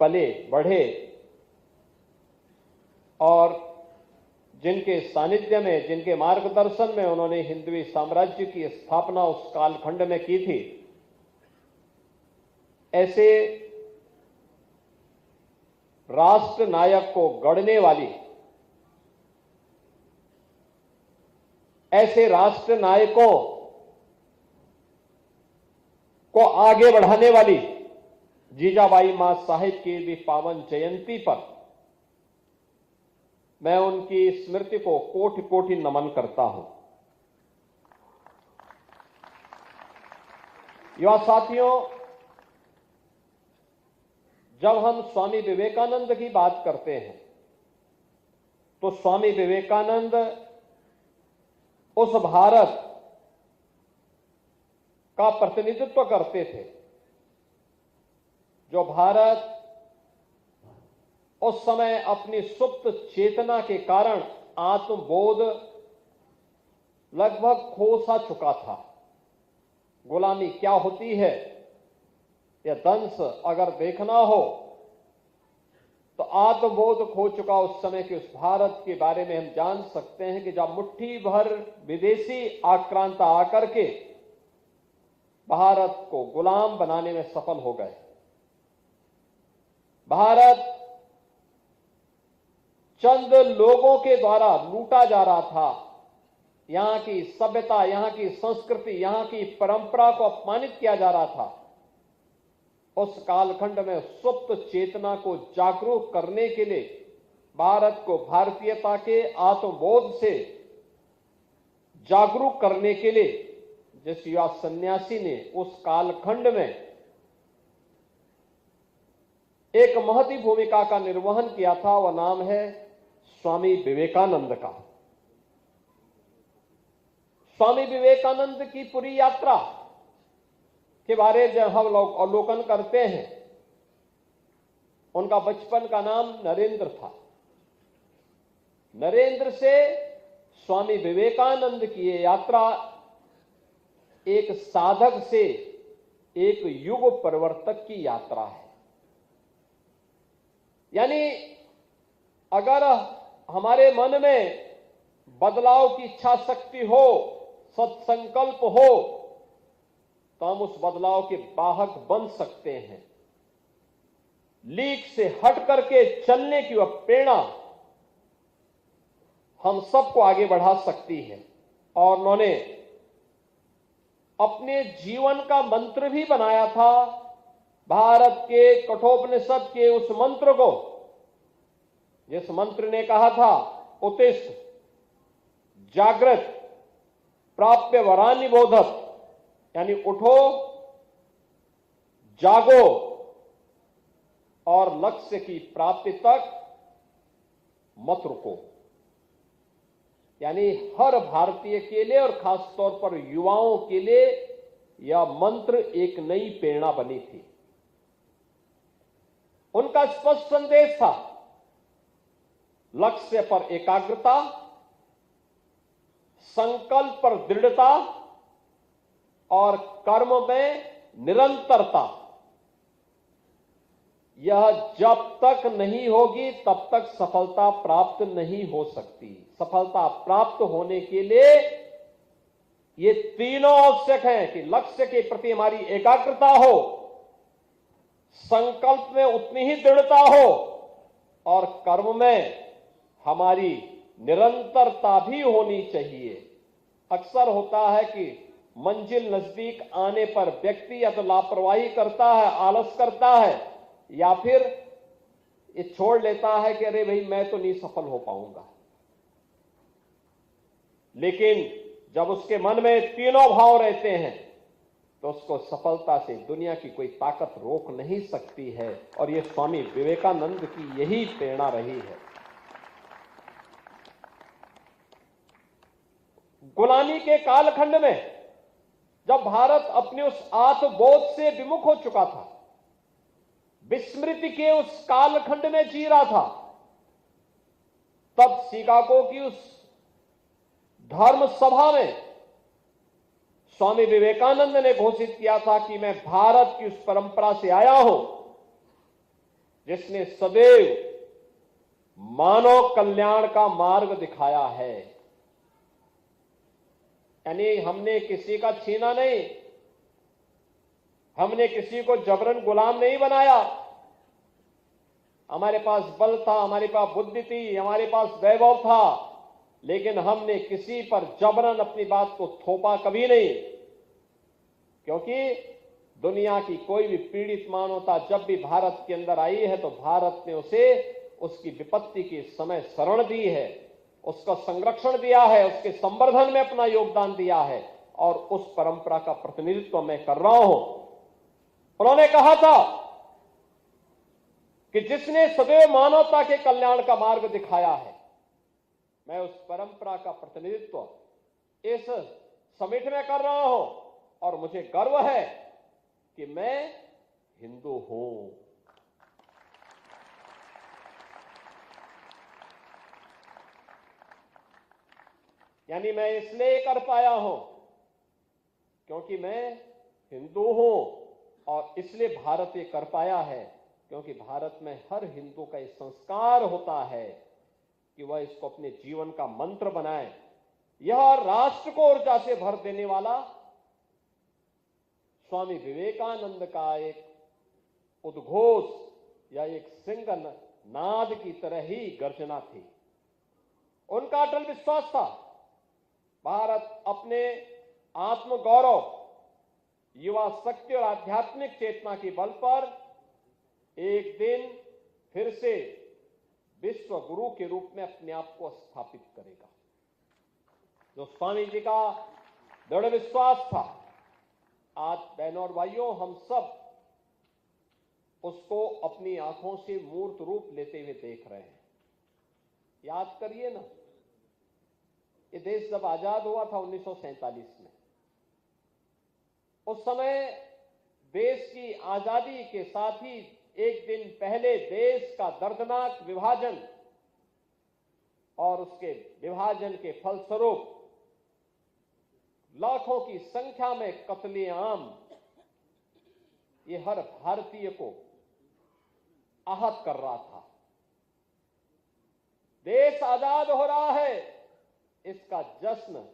पले बढ़े और जिनके सानिध्य में, जिनके मार्गदर्शन में उन्होंने हिंदवी साम्राज्य की स्थापना उस कालखंड में की थी, ऐसे राष्ट्र नायक को गढ़ने वाली, ऐसे राष्ट्र नायकों को आगे बढ़ाने वाली जीजाबाई मां साहिब की भी पावन जयंती पर मैं उनकी स्मृति को कोटि कोटि नमन करता हूं। युवा साथियों, जब हम स्वामी विवेकानंद की बात करते हैं तो स्वामी विवेकानंद उस भारत का प्रतिनिधित्व करते थे जो भारत उस समय अपनी सुप्त चेतना के कारण आत्मबोध लगभग खो सा चुका था। गुलामी क्या होती है, यह दंश अगर देखना हो तो आत्मबोध खो चुका उस समय के उस भारत के बारे में हम जान सकते हैं कि जब मुट्ठी भर विदेशी आक्रांता आकर के भारत को गुलाम बनाने में सफल हो गए। भारत चंद लोगों के द्वारा लूटा जा रहा था। यहां की सभ्यता, यहां की संस्कृति, यहां की परंपरा को अपमानित किया जा रहा था। उस कालखंड में सुप्त चेतना को जागरूक करने के लिए, भारत को भारतीयता के आत्मबोध से जागरूक करने के लिए जिस युवा सन्यासी ने उस कालखंड में एक महती भूमिका का निर्वहन किया था, वह नाम है स्वामी विवेकानंद का। स्वामी विवेकानंद की पूरी यात्रा के बारे में जब हम लोग अवलोकन करते हैं, उनका बचपन का नाम नरेंद्र था। नरेंद्र से स्वामी विवेकानंद की ये यात्रा एक साधक से एक युग परिवर्तक की यात्रा है। यानी अगर हमारे मन में बदलाव की इच्छा शक्ति हो, सत्संकल्प हो, तो हम उस बदलाव के वाहक बन सकते हैं। लीक से हट करके चलने की वह प्रेरणा हम सबको आगे बढ़ा सकती है। और उन्होंने अपने जीवन का मंत्र भी बनाया था, भारत के कठोपनिषद के उस मंत्र को, जिस मंत्र ने कहा था उत्तिष्ठ जागृत प्राप्य वरान्य बोधत, यानी उठो, जागो और लक्ष्य की प्राप्ति तक मत रुको। यानी हर भारतीय के लिए और खास तौर पर युवाओं के लिए यह मंत्र एक नई प्रेरणा बनी थी। उनका स्पष्ट संदेश था, लक्ष्य पर एकाग्रता, संकल्प पर दृढ़ता और कर्म में निरंतरता। यह जब तक नहीं होगी तब तक सफलता प्राप्त नहीं हो सकती। सफलता प्राप्त होने के लिए ये तीनों आवश्यक हैं कि लक्ष्य के प्रति हमारी एकाग्रता हो, संकल्प में उतनी ही दृढ़ता हो और कर्म में हमारी निरंतरता भी होनी चाहिए। अक्सर होता है कि मंजिल नजदीक आने पर व्यक्ति या तो लापरवाही करता है, आलस करता है, या फिर ये छोड़ लेता है कि अरे भाई मैं तो नहीं सफल हो पाऊंगा। लेकिन जब उसके मन में तीनों भाव रहते हैं तो उसको सफलता से दुनिया की कोई ताकत रोक नहीं सकती है। और ये स्वामी विवेकानंद की यही प्रेरणा रही है। गुलामी के कालखंड में जब भारत अपने उस आत्मबोध से विमुख हो चुका था, विस्मृति के उस कालखंड में जी रहा था, तब शिकागो की उस धर्म सभा में स्वामी विवेकानंद ने घोषित किया था कि मैं भारत की उस परंपरा से आया हूं जिसने सदैव मानव कल्याण का मार्ग दिखाया है। यानी हमने किसी का छीना नहीं, हमने किसी को जबरन गुलाम नहीं बनाया। हमारे पास बल था, हमारे पास बुद्धि थी, हमारे पास वैभव था, लेकिन हमने किसी पर जबरन अपनी बात को थोपा कभी नहीं। क्योंकि दुनिया की कोई भी पीड़ित मानवता जब भी भारत के अंदर आई है तो भारत ने उसे उसकी विपत्ति के समय शरण दी है, उसका संरक्षण दिया है, उसके संवर्धन में अपना योगदान दिया है। और उस परंपरा का प्रतिनिधित्व मैं कर रहा हूं। उन्होंने कहा था कि जिसने सदैव मानवता के कल्याण का मार्ग दिखाया है, मैं उस परंपरा का प्रतिनिधित्व इस समिट में कर रहा हूं और मुझे गर्व है कि मैं हिंदू हूं। यानी मैं इसलिए कर पाया हूं क्योंकि मैं हिंदू हूं और इसलिए भारत ये कर पाया है क्योंकि भारत में हर हिंदू का ये संस्कार होता है कि वह इसको अपने जीवन का मंत्र बनाए। यह राष्ट्र को ऊर्जा से भर देने वाला स्वामी विवेकानंद का एक उद्घोष या एक सिंगल नाद की तरह ही गर्जना थी। उनका अटल विश्वास था भारत अपने आत्मगौरव, युवा शक्ति और आध्यात्मिक चेतना के बल पर एक दिन फिर से विश्व गुरु के रूप में अपने आप को स्थापित करेगा। जो स्वामी जी का दृढ़ विश्वास था, आज बहनों और भाइयों हम सब उसको अपनी आंखों से मूर्त रूप लेते हुए देख रहे हैं। याद करिए ना, ये देश जब आजाद हुआ था 1947 में, उस समय देश की आजादी के साथ ही एक दिन पहले देश का दर्दनाक विभाजन और उसके विभाजन के फलस्वरूप लाखों की संख्या में कत्लेआम ये हर भारतीय को आहत कर रहा था। देश आजाद हो रहा है, इसका जश्न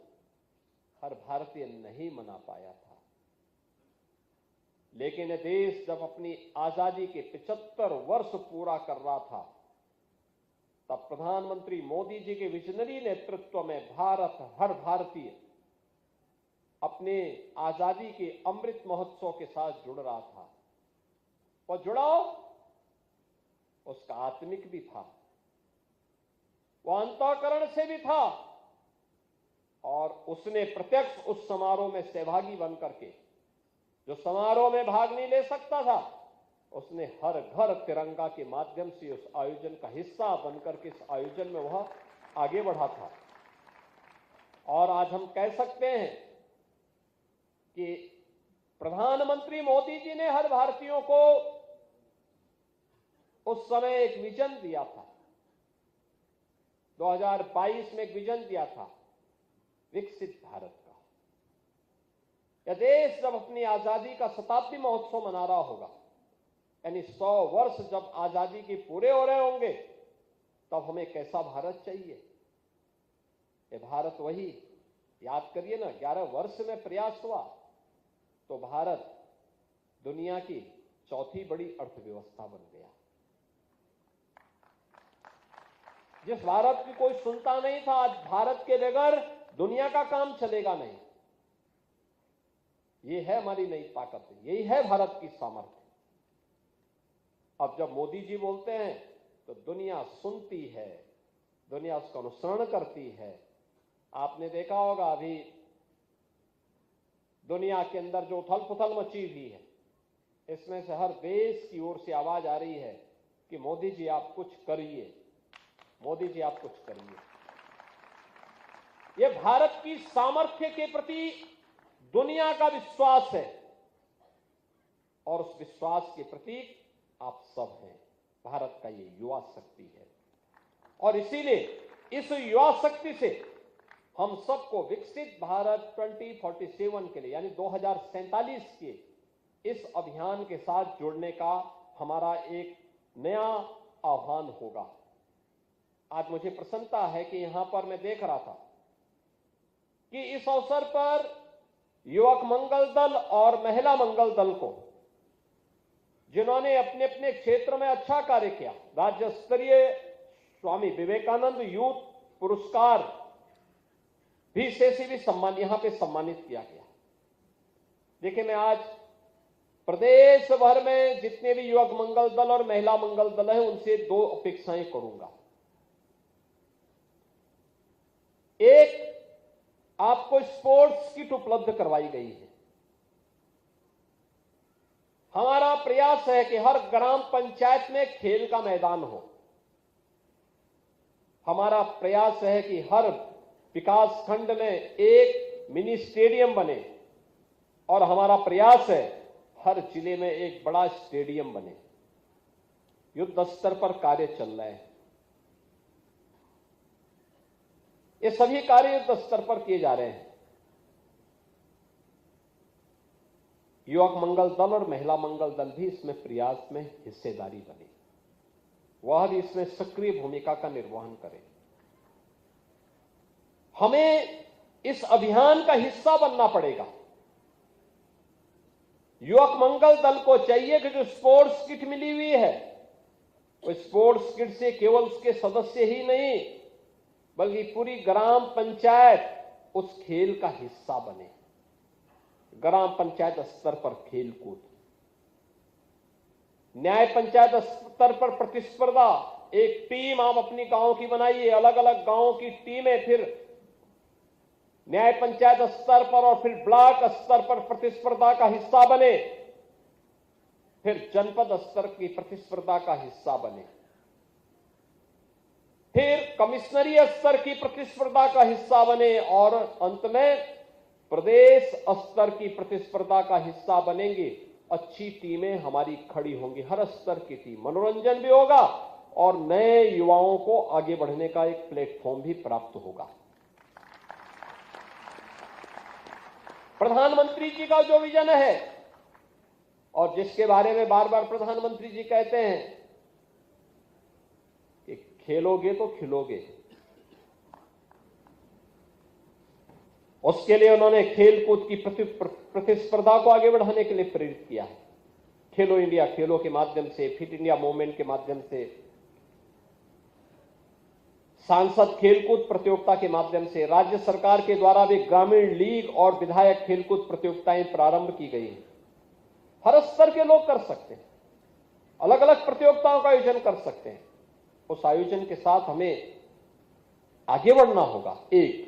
हर भारतीय नहीं मना पाया था। लेकिन देश जब अपनी आजादी के 75 वर्ष पूरा कर रहा था, तब प्रधानमंत्री मोदी जी के विजनरी नेतृत्व में भारत, हर भारतीय अपने आजादी के अमृत महोत्सव के साथ जुड़ रहा था। और जुड़ाव उसका आत्मिक भी था, वह अंतःकरण से भी था, और उसने प्रत्यक्ष उस समारोह में सहभागी बनकर के, जो समारोह में भाग नहीं ले सकता था, उसने हर घर तिरंगा के माध्यम से उस आयोजन का हिस्सा बनकर के इस आयोजन में वह आगे बढ़ा था। और आज हम कह सकते हैं कि प्रधानमंत्री मोदी जी ने हर भारतीयों को उस समय एक विजन दिया था, 2022 में एक विजन दिया था विकसित भारत का। यह देश जब अपनी आजादी का शताब्दी महोत्सव मना रहा होगा, यानी 100 वर्ष जब आजादी के पूरे हो रहे होंगे, तब हमें कैसा भारत चाहिए? ये भारत वही, याद करिए ना, 11 वर्ष में प्रयास हुआ तो भारत दुनिया की चौथी बड़ी अर्थव्यवस्था बन गया। जिस भारत की कोई सुनता नहीं था, आज भारत के बगैर दुनिया का काम चलेगा नहीं। ये है हमारी नई ताकत, यही है भारत की सामर्थ्य। अब जब मोदी जी बोलते हैं तो दुनिया सुनती है, दुनिया उसका अनुसरण करती है। आपने देखा होगा अभी दुनिया के अंदर जो उथल पुथल मची हुई है, इसमें से हर देश की ओर से आवाज आ रही है कि मोदी जी आप कुछ करिए, मोदी जी आप कुछ करिए। यह भारत की सामर्थ्य के प्रति दुनिया का विश्वास है, और उस विश्वास के प्रतीक आप सब हैं। भारत का ये युवा शक्ति है, और इसीलिए इस युवा शक्ति से हम सबको विकसित भारत 2047 के लिए, यानी 2047 के इस अभियान के साथ जुड़ने का हमारा एक नया आह्वान होगा। आज मुझे प्रसन्नता है कि यहां पर मैं देख रहा था कि इस अवसर पर युवक मंगल दल और महिला मंगल दल को, जिन्होंने अपने अपने क्षेत्र में अच्छा कार्य किया, राज्य स्तरीय स्वामी विवेकानंद यूथ पुरस्कार भी से भी सम्मान यहां पे सम्मानित किया गया। देखिए, मैं आज प्रदेश भर में जितने भी युवक मंगल दल और महिला मंगल दल हैं, उनसे 2 अपेक्षाएं करूंगा। एक, आपको स्पोर्ट्स किट उपलब्ध करवाई गई है। हमारा प्रयास है कि हर ग्राम पंचायत में खेल का मैदान हो। हमारा प्रयास है कि हर विकास खंड में एक मिनी स्टेडियम बने, और हमारा प्रयास है हर जिले में एक बड़ा स्टेडियम बने। युद्ध स्तर पर कार्य चल रहे हैं, ये सभी कार्य युद्ध स्तर पर किए जा रहे हैं। युवक मंगल दल और महिला मंगल दल भी इसमें प्रयास में हिस्सेदारी बने, वह भी इसमें सक्रिय भूमिका का निर्वहन करें। हमें इस अभियान का हिस्सा बनना पड़ेगा। युवक मंगल दल को चाहिए कि जो स्पोर्ट्स किट मिली हुई है, वो स्पोर्ट्स किट से केवल उसके सदस्य ही नहीं बल्कि पूरी ग्राम पंचायत उस खेल का हिस्सा बने। ग्राम पंचायत स्तर पर खेल कूद, न्याय पंचायत स्तर पर प्रतिस्पर्धा, एक टीम आप अपनी गांव की बनाइए, अलग अलग गांवों की टीमें फिर न्याय पंचायत स्तर पर और फिर ब्लॉक स्तर पर प्रतिस्पर्धा का हिस्सा बने, फिर जनपद स्तर की प्रतिस्पर्धा का हिस्सा बने, फिर कमिश्नरी स्तर की प्रतिस्पर्धा का हिस्सा बने और अंत में प्रदेश स्तर की प्रतिस्पर्धा का हिस्सा बनेंगे। अच्छी टीमें हमारी खड़ी होंगी, हर स्तर की टीम, मनोरंजन भी होगा और नए युवाओं को आगे बढ़ने का एक प्लेटफॉर्म भी प्राप्त होगा। प्रधानमंत्री जी का जो विजन है और जिसके बारे में बार बार प्रधानमंत्री जी कहते हैं कि खेलोगे तो खिलोगे, उसके लिए उन्होंने खेल कूद की प्रतिस्पर्धा को आगे बढ़ाने के लिए प्रेरित किया है। खेलो इंडिया खेलों के माध्यम से, फिट इंडिया मूवमेंट के माध्यम से, सांसद खेलकूद प्रतियोगिता के माध्यम से, राज्य सरकार के द्वारा भी ग्रामीण लीग और विधायक खेलकूद प्रतियोगिताएं प्रारंभ की गई हैं। हर स्तर के लोग कर सकते हैं, अलग अलग प्रतियोगिताओं का आयोजन कर सकते हैं। उस आयोजन के साथ हमें आगे बढ़ना होगा। एक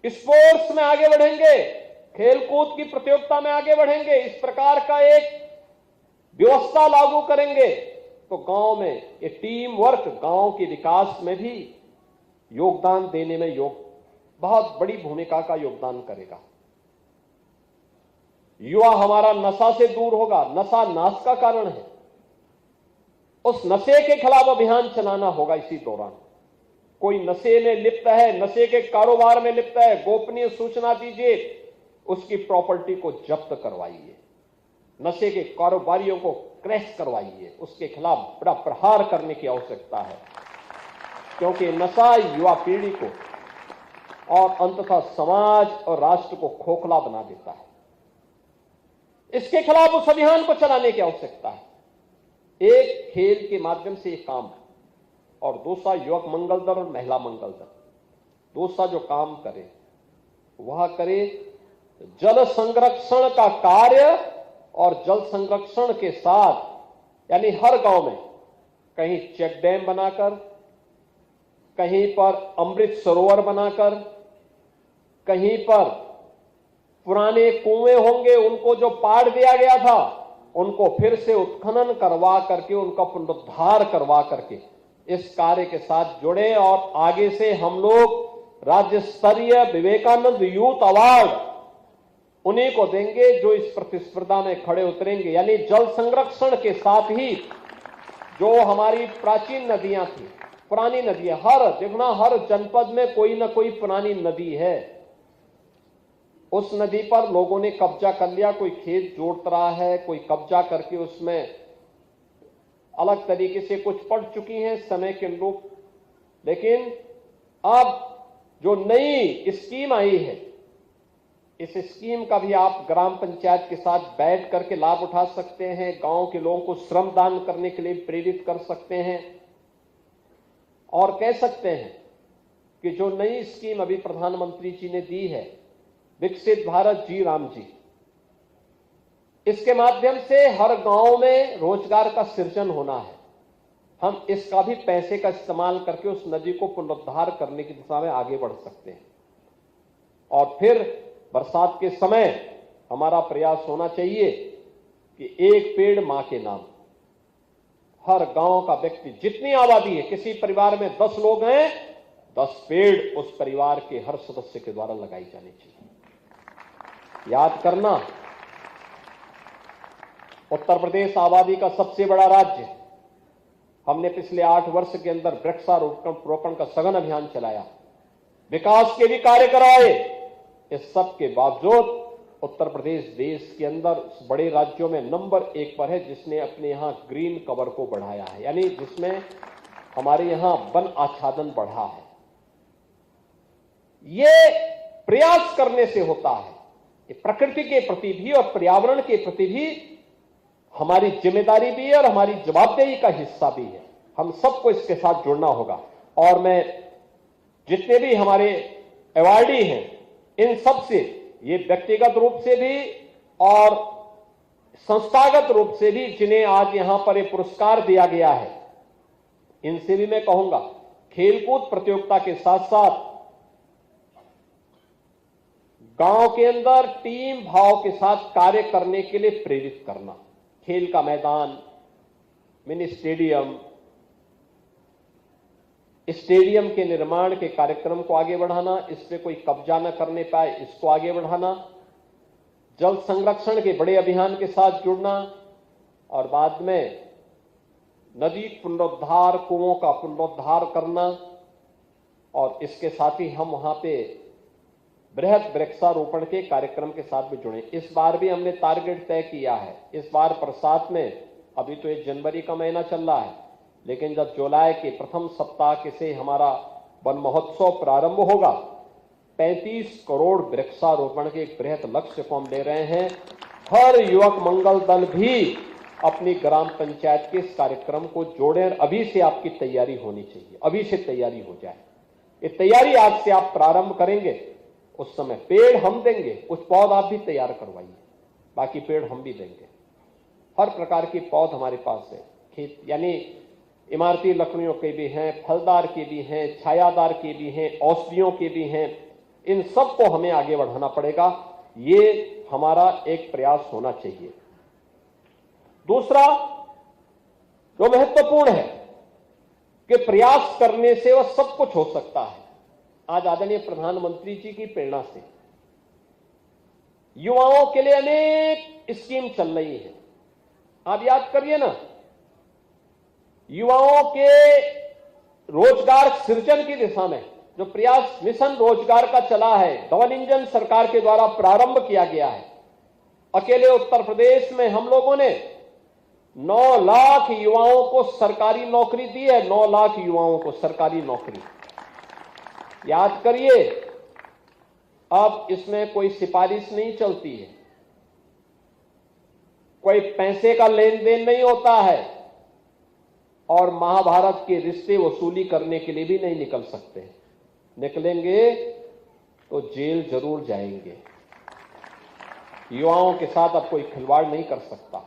स्पोर्ट्स में आगे बढ़ेंगे, खेलकूद की प्रतियोगिता में आगे बढ़ेंगे, इस प्रकार का एक व्यवस्था लागू करेंगे तो गांव में ये टीम वर्क गांव के विकास में भी योगदान देने में बहुत बड़ी भूमिका का योगदान करेगा। युवा हमारा नशा से दूर होगा, नशा नाश का कारण है, उस नशे के खिलाफ अभियान चलाना होगा। इसी दौरान कोई नशे में लिप्त है, नशे के कारोबार में लिप्त है, गोपनीय सूचना दीजिए, उसकी प्रॉपर्टी को जब्त करवाइए, नशे के कारोबारियों को क्रैश करवाइए, उसके खिलाफ बड़ा प्रहार करने की आवश्यकता है, क्योंकि नशा युवा पीढ़ी को और अंततः समाज और राष्ट्र को खोखला बना देता है। इसके खिलाफ उस अभियान को चलाने की आवश्यकता है। एक खेल के माध्यम से एक काम है और दूसरा युवक मंगल दल और महिला मंगल दल दूसरा जो काम करे वह करे जल संरक्षण का कार्य और जल संरक्षण के साथ यानी हर गांव में कहीं चेक डैम बनाकर, कहीं पर अमृत सरोवर बनाकर, कहीं पर पुराने कुएं होंगे उनको जो पाड़ दिया गया था उनको फिर से उत्खनन करवा करके उनका पुनरुद्धार करवा करके इस कार्य के साथ जुड़े और आगे से हम लोग राज्य स्तरीय विवेकानंद यूथ अवार्ड उन्हीं को देंगे जो इस प्रतिस्पर्धा में खड़े उतरेंगे। यानी जल संरक्षण के साथ ही जो हमारी प्राचीन नदियां थी, पुरानी नदियां, हर जनपद में कोई ना कोई पुरानी नदी है, उस नदी पर लोगों ने कब्जा कर लिया, कोई खेत जोत रहा है, कोई कब्जा करके उसमें अलग तरीके से कुछ पड़ चुकी हैं समय के अनुरूप। लेकिन अब जो नई स्कीम आई है, इस स्कीम का भी आप ग्राम पंचायत के साथ बैठ करके लाभ उठा सकते हैं, गांव के लोगों को श्रमदान करने के लिए प्रेरित कर सकते हैं और कह सकते हैं कि जो नई स्कीम अभी प्रधानमंत्री जी ने दी है, विकसित भारत जी राम जी, इसके माध्यम से हर गांव में रोजगार का सृजन होना है। हम इसका भी पैसे का इस्तेमाल करके उस नदी को पुनरुद्धार करने की दिशा में आगे बढ़ सकते हैं। और फिर बरसात के समय हमारा प्रयास होना चाहिए कि एक पेड़ मां के नाम, हर गांव का व्यक्ति, जितनी आबादी है, किसी परिवार में 10 लोग हैं, 10 पेड़ उस परिवार के हर सदस्य के द्वारा लगाई जानी चाहिए। याद करना, उत्तर प्रदेश आबादी का सबसे बड़ा राज्य है। हमने पिछले 8 वर्ष के अंदर वृक्षारोपण का सघन अभियान चलाया, विकास के भी कार्य कराए, इस सब के बावजूद उत्तर प्रदेश देश के अंदर बड़े राज्यों में नंबर 1 पर है, जिसने अपने यहां ग्रीन कवर को बढ़ाया है, यानी जिसमें हमारे यहां वन आच्छादन बढ़ा है। ये प्रयास करने से होता है। ये प्रकृति के प्रति भी और पर्यावरण के प्रति भी हमारी जिम्मेदारी भी है और हमारी जवाबदेही का हिस्सा भी है। हम सबको इसके साथ जुड़ना होगा। और मैं जितने भी हमारे अवार्डी हैं, इन सब से, ये व्यक्तिगत रूप से भी और संस्थागत रूप से भी, जिन्हें आज यहां पर ये पुरस्कार दिया गया है, इनसे भी मैं कहूंगा, खेलकूद प्रतियोगिता के साथ साथ गांव के अंदर टीम भाव के साथ कार्य करने के लिए प्रेरित करना। खेल का मैदान, मिनी स्टेडियम, स्टेडियम के निर्माण के कार्यक्रम को आगे बढ़ाना, इस पे कोई कब्जा न करने पाए इसको आगे बढ़ाना, जल संरक्षण के बड़े अभियान के साथ जुड़ना और बाद में नदी पुनरुद्धार, कुओं का पुनरुद्धार करना। और इसके साथ ही हम वहां पे बृहद वृक्षारोपण के कार्यक्रम के साथ भी जुड़े। इस बार भी हमने टारगेट तय किया है। इस बार बरसात में, अभी तो ये जनवरी का महीना चल रहा है, लेकिन जब जुलाई के प्रथम सप्ताह के से हमारा वन महोत्सव प्रारंभ होगा, 35 करोड़ वृक्षारोपण के एक बृहद लक्ष्य को हम ले रहे हैं। हर युवक मंगल दल भी अपनी ग्राम पंचायत के इस कार्यक्रम को जोड़ें। अभी से आपकी तैयारी होनी चाहिए, अभी से तैयारी हो जाए। ये तैयारी आज से आप प्रारंभ करेंगे, उस समय पेड़ हम देंगे, कुछ पौध आप भी तैयार करवाइए, बाकी पेड़ हम भी देंगे। हर प्रकार के पौध हमारे पास है, खेत यानी इमारती लकड़ियों के भी हैं, फलदार के भी हैं, छायादार के भी हैं, औषधियों के भी हैं। इन सब को हमें आगे बढ़ाना पड़ेगा। ये हमारा एक प्रयास होना चाहिए। दूसरा जो महत्वपूर्ण है कि प्रयास करने से वह सब कुछ हो सकता है। आज आदरणीय प्रधानमंत्री जी की प्रेरणा से युवाओं के लिए अनेक स्कीम चल रही है। आप याद करिए ना, युवाओं के रोजगार सृजन की दिशा में जो प्रयास मिशन रोजगार का चला है, डबल इंजन सरकार के द्वारा प्रारंभ किया गया है। अकेले उत्तर प्रदेश में हम लोगों ने 9 लाख युवाओं को सरकारी नौकरी दी है। 9 लाख युवाओं को सरकारी नौकरी। याद करिए, अब इसमें कोई सिफारिश नहीं चलती है, कोई पैसे का लेन देन नहीं होता है और महाभारत के रिश्ते वसूली करने के लिए भी नहीं निकल सकते। निकलेंगे तो जेल जरूर जाएंगे। युवाओं के साथ अब कोई खिलवाड़ नहीं कर सकता।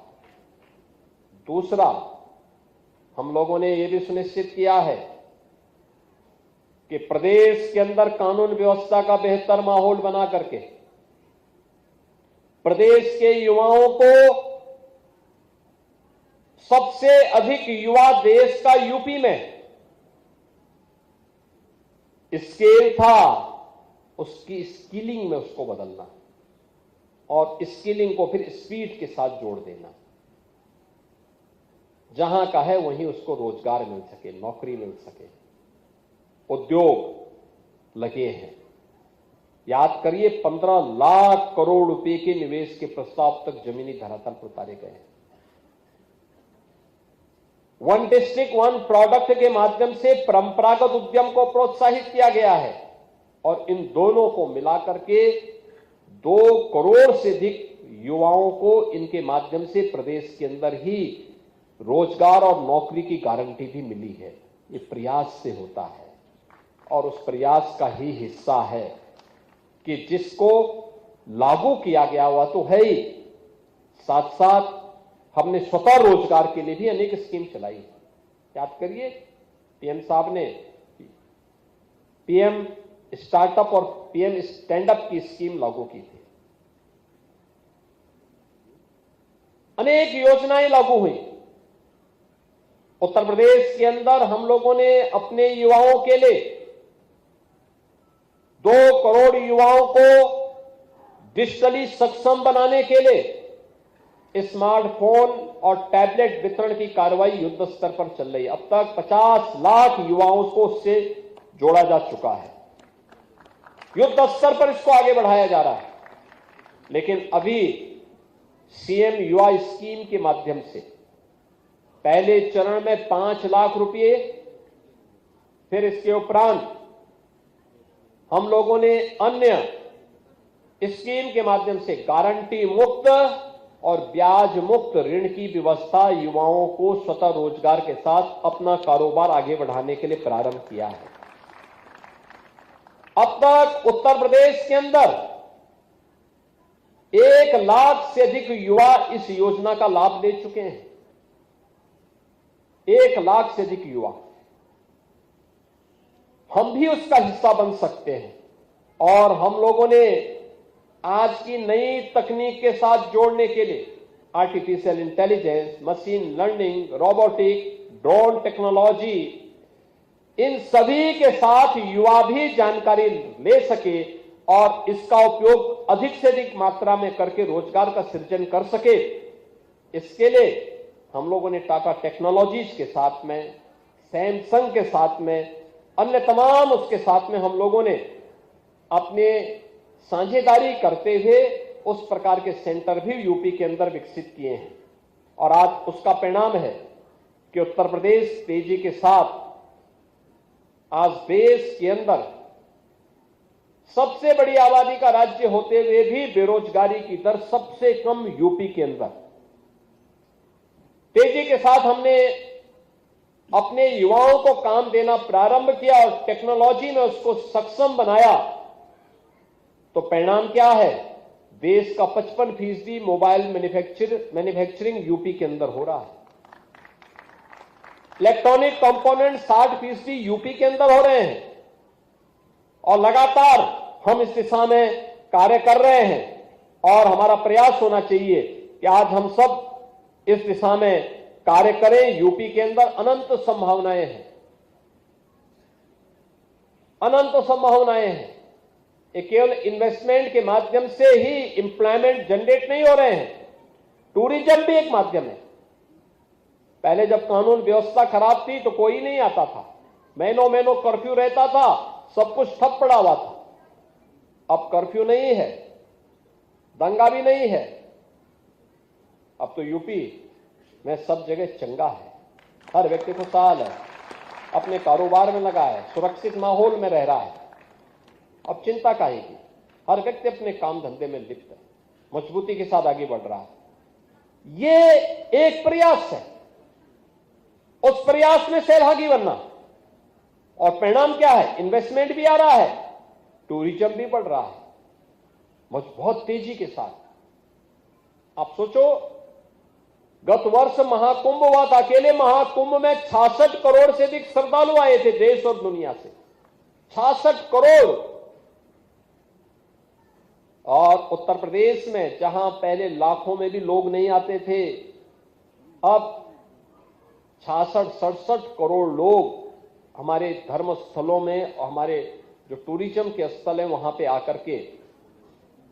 दूसरा, हम लोगों ने यह भी सुनिश्चित किया है कि प्रदेश के अंदर कानून व्यवस्था का बेहतर माहौल बना करके प्रदेश के युवाओं को, सबसे अधिक युवा देश का यूपी में स्केल था, उसकी स्किलिंग में उसको बदलना और स्किलिंग को फिर स्पीड के साथ जोड़ देना। जहां का है वहीं उसको रोजगार मिल सके, नौकरी मिल सके, उद्योग लगे हैं। याद करिए, 15 लाख करोड़ रुपए के निवेश के प्रस्ताव तक जमीनी धरातल पर उतारे गए हैं। वन डिस्ट्रिक्ट वन प्रोडक्ट के माध्यम से परंपरागत उद्यम को प्रोत्साहित किया गया है और इन दोनों को मिलाकर के 2 करोड़ से अधिक युवाओं को इनके माध्यम से प्रदेश के अंदर ही रोजगार और नौकरी की गारंटी भी मिली है। ये प्रयास से होता है और उस प्रयास का ही हिस्सा है कि जिसको लागू किया गया हुआ तो है ही, साथ साथ हमने स्वतः रोजगार के लिए भी अनेक स्कीम चलाई है। याद करिए, पीएम साहब ने पीएम स्टार्टअप और पीएम स्टैंड अप की स्कीम लागू की थी। अनेक योजनाएं लागू हुई। उत्तर प्रदेश के अंदर हम लोगों ने अपने युवाओं के लिए 2 करोड़ युवाओं को डिजिटली सक्षम बनाने के लिए स्मार्टफोन और टैबलेट वितरण की कार्रवाई युद्ध स्तर पर चल रही है। अब तक 50 लाख युवाओं को उससे जोड़ा जा चुका है। युद्ध स्तर पर इसको आगे बढ़ाया जा रहा है। लेकिन अभी सीएम युवा स्कीम के माध्यम से पहले चरण में 5 लाख रुपए, फिर इसके उपरांत हम लोगों ने अन्य स्कीम के माध्यम से गारंटी मुक्त और ब्याज मुक्त ऋण की व्यवस्था युवाओं को स्वतः रोजगार के साथ अपना कारोबार आगे बढ़ाने के लिए प्रारंभ किया है। अब तक उत्तर प्रदेश के अंदर 1 लाख से अधिक युवा इस योजना का लाभ ले चुके हैं। 1 लाख से अधिक युवा। हम भी उसका हिस्सा बन सकते हैं और हम लोगों ने आज की नई तकनीक के साथ जोड़ने के लिए artificial intelligence, machine learning, robotic, drone technology, इन सभी के साथ युवा भी जानकारी ले सके और इसका उपयोग अधिक से अधिक मात्रा में करके रोजगार का सृजन कर सके। इसके लिए हम लोगों ने टाटा टेक्नोलॉजीज के साथ में, सैमसंग के साथ में, अन्य तमाम उसके साथ में हम लोगों ने अपने साझेदारी करते हुए उस प्रकार के सेंटर भी यूपी के अंदर विकसित किए हैं और आज उसका परिणाम है कि उत्तर प्रदेश तेजी के साथ आज देश के अंदर सबसे बड़ी आबादी का राज्य होते हुए भी बेरोजगारी की दर सबसे कम यूपी के अंदर। तेजी के साथ हमने अपने युवाओं को काम देना प्रारंभ किया और टेक्नोलॉजी में उसको सक्षम बनाया तो परिणाम क्या है? देश का 55% मोबाइल मैन्युफैक्चरिंग यूपी के अंदर हो रहा है। इलेक्ट्रॉनिक कंपोनेंट 60% यूपी के अंदर हो रहे हैं और लगातार हम इस दिशा में कार्य कर रहे हैं और हमारा प्रयास होना चाहिए कि आज हम सब इस दिशा में कार्य करें। यूपी के अंदर अनंत संभावनाएं हैं, अनंत संभावनाएं हैं। ये केवल इन्वेस्टमेंट के माध्यम से ही एम्प्लॉयमेंट जनरेट नहीं हो रहे हैं, टूरिज्म भी एक माध्यम है। पहले जब कानून व्यवस्था खराब थी तो कोई नहीं आता था, महीनों महीनों कर्फ्यू रहता था, सब कुछ ठप पड़ा हुआ था। अब कर्फ्यू नहीं है, दंगा भी नहीं है, अब तो यूपी में सब जगह चंगा है, हर व्यक्ति खुशहाल है, अपने कारोबार में लगा है, सुरक्षित माहौल में रह रहा है। अब चिंता काहे की, हर व्यक्ति अपने काम धंधे में लिप्त है, मजबूती के साथ आगे बढ़ रहा है। ये एक प्रयास है, उस प्रयास में सहभागी बनना और परिणाम क्या है? इन्वेस्टमेंट भी आ रहा है, टूरिज्म भी बढ़ रहा है बहुत तेजी के साथ। आप सोचो, गत वर्ष महाकुंभ हुआ था, अकेले महाकुंभ में 66 करोड़ से अधिक श्रद्धालु आए थे देश और दुनिया से, 66 करोड़। और उत्तर प्रदेश में जहां पहले लाखों में भी लोग नहीं आते थे, अब 66-67 करोड़ लोग हमारे धर्म स्थलों में और हमारे जो टूरिज्म के स्थल हैं वहां पे आकर के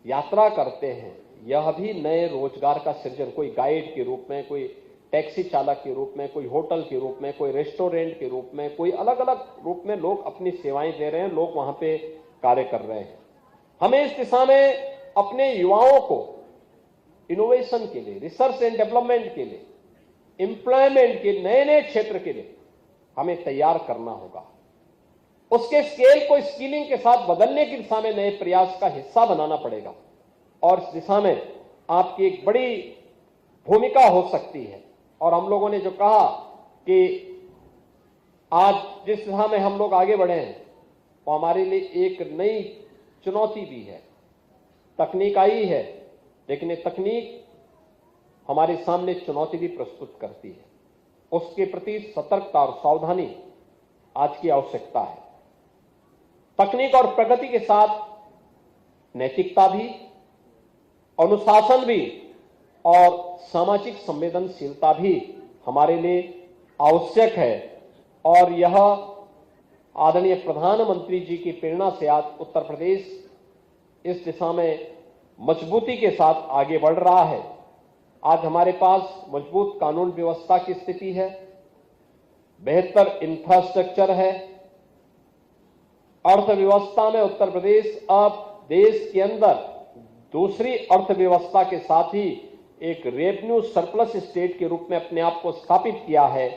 यात्रा करते हैं। यह भी नए रोजगार का सृजन, कोई गाइड के रूप में, कोई टैक्सी चालक के रूप में, कोई होटल के रूप में, कोई रेस्टोरेंट के रूप में, कोई अलग अलग रूप में लोग अपनी सेवाएं दे रहे हैं, लोग वहां पे कार्य कर रहे हैं। हमें इस दिशा में अपने युवाओं को इनोवेशन के लिए, रिसर्च एंड डेवलपमेंट के लिए, एम्प्लॉयमेंट के नए नए क्षेत्र के लिए हमें तैयार करना होगा। उसके स्केल को स्किलिंग के साथ बदलने की दिशा में नए प्रयास का हिस्सा बनाना पड़ेगा और इस दिशा में आपकी एक बड़ी भूमिका हो सकती है। और हम लोगों ने जो कहा कि आज जिस दिशा में हम लोग आगे बढ़े हैं वो हमारे लिए एक नई चुनौती भी है। तकनीक आई है, लेकिन ये तकनीक हमारे सामने चुनौती भी प्रस्तुत करती है। उसके प्रति सतर्कता और सावधानी आज की आवश्यकता है। तकनीक और प्रगति के साथ नैतिकता भी, अनुशासन भी और सामाजिक संवेदनशीलता भी हमारे लिए आवश्यक है। और यह आदरणीय प्रधानमंत्री जी की प्रेरणा से आज उत्तर प्रदेश इस दिशा में मजबूती के साथ आगे बढ़ रहा है। आज हमारे पास मजबूत कानून व्यवस्था की स्थिति है, बेहतर इंफ्रास्ट्रक्चर है, अर्थव्यवस्था में उत्तर प्रदेश अब देश के अंदर दूसरी अर्थव्यवस्था के साथ ही एक रेवेन्यू सरप्लस स्टेट के रूप में अपने आप को स्थापित किया है।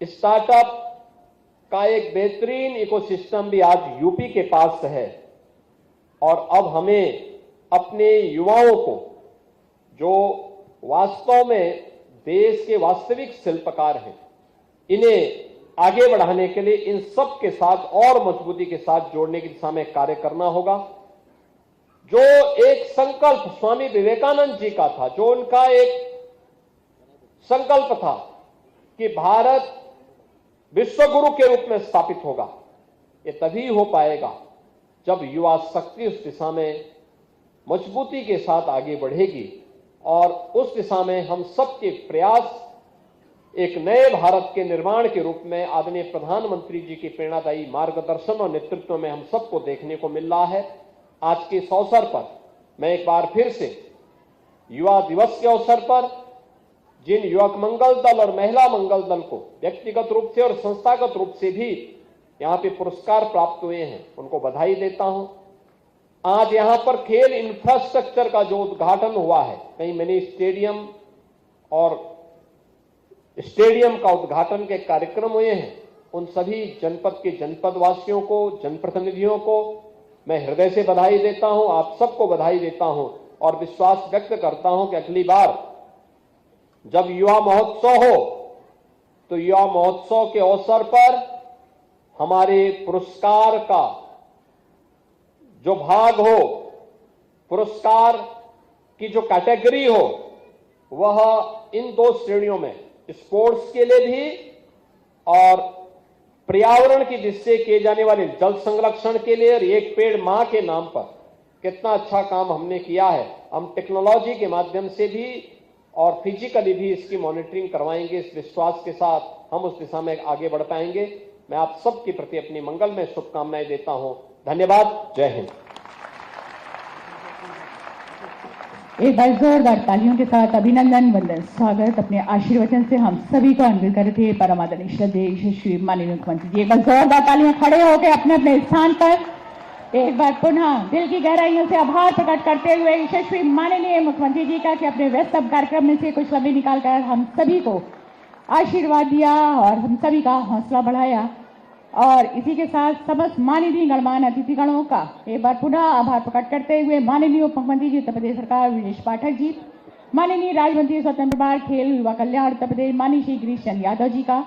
स्टार्टअप का एक बेहतरीन इकोसिस्टम भी आज यूपी के पास है और अब हमें अपने युवाओं को, जो वास्तव में देश के वास्तविक शिल्पकार हैं, इन्हें आगे बढ़ाने के लिए इन सब के साथ और मजबूती के साथ जोड़ने की दिशा में कार्य करना होगा। जो एक संकल्प स्वामी विवेकानंद जी का था, जो उनका एक संकल्प था कि भारत विश्व गुरु के रूप में स्थापित होगा, ये तभी हो पाएगा जब युवा शक्ति उस दिशा में मजबूती के साथ आगे बढ़ेगी और उस दिशा में हम सबके प्रयास एक नए भारत के निर्माण के रूप में आदरणीय प्रधानमंत्री जी की प्रेरणादायी मार्गदर्शन और नेतृत्व में हम सबको देखने को मिल रहा है। आज के इस अवसर पर मैं एक बार फिर से युवा दिवस के अवसर पर जिन युवक मंगल दल और महिला मंगल दल को व्यक्तिगत रूप से और संस्थागत रूप से भी यहां पे पुरस्कार प्राप्त हुए हैं, उनको बधाई देता हूं। आज यहां पर खेल इंफ्रास्ट्रक्चर का जो उद्घाटन हुआ है, कई मिनी स्टेडियम और स्टेडियम का उद्घाटन के कार्यक्रम हुए हैं, उन सभी जनपद के जनपद वासियों को, जनप्रतिनिधियों को मैं हृदय से बधाई देता हूं। आप सबको बधाई देता हूं और विश्वास व्यक्त करता हूं कि अगली बार जब युवा महोत्सव हो तो युवा महोत्सव के अवसर पर हमारे पुरस्कार का जो भाग हो, पुरस्कार की जो कैटेगरी हो, वह इन दो श्रेणियों में, स्पोर्ट्स के लिए भी और पर्यावरण की दृष्टि से किए जाने वाले जल संरक्षण के लिए, और एक पेड़ मां के नाम पर कितना अच्छा काम हमने किया है। हम टेक्नोलॉजी के माध्यम से भी और फिजिकली भी इसकी मॉनिटरिंग करवाएंगे। इस विश्वास के साथ हम उस दिशा में आगे बढ़ पाएंगे। मैं आप सबके प्रति अपनी मंगलमय शुभकामनाएं देता हूं। धन्यवाद। जय हिंद। एक बार जोरदार तालियों के साथ अभिनंदन, वंदन, स्वागत अपने आशीर्वचन से हम सभी को अन्वित कर रहे थे परम आदरणीय श्रद्धेय यशस्वी माननीय मुख्यमंत्री जी। एक बार जोरदार तालियां खड़े होकर अपने अपने स्थान पर एक बार पुनः दिल की गहराइयों से आभार प्रकट करते हुए यशस्वी माननीय मुख्यमंत्री जी का कि अपने व्यस्त कार्यक्रम में से कुछ समय निकालकर हम सभी को आशीर्वाद दिया और हम सभी का हौसला बढ़ाया। और इसी के साथ समस्त माननीय गणमान्य अतिथिगणों का एक बार पुनः आभार प्रकट करते हुए माननीय उप मुख्यमंत्री जी उत्तर प्रदेश सरकार विनेश पाठक जी, माननीय राज्य मंत्री स्वतंत्र प्रभार खेल युवा कल्याण उत्तर प्रदेश माननीय श्री गिरीश चंद्र यादव जी का,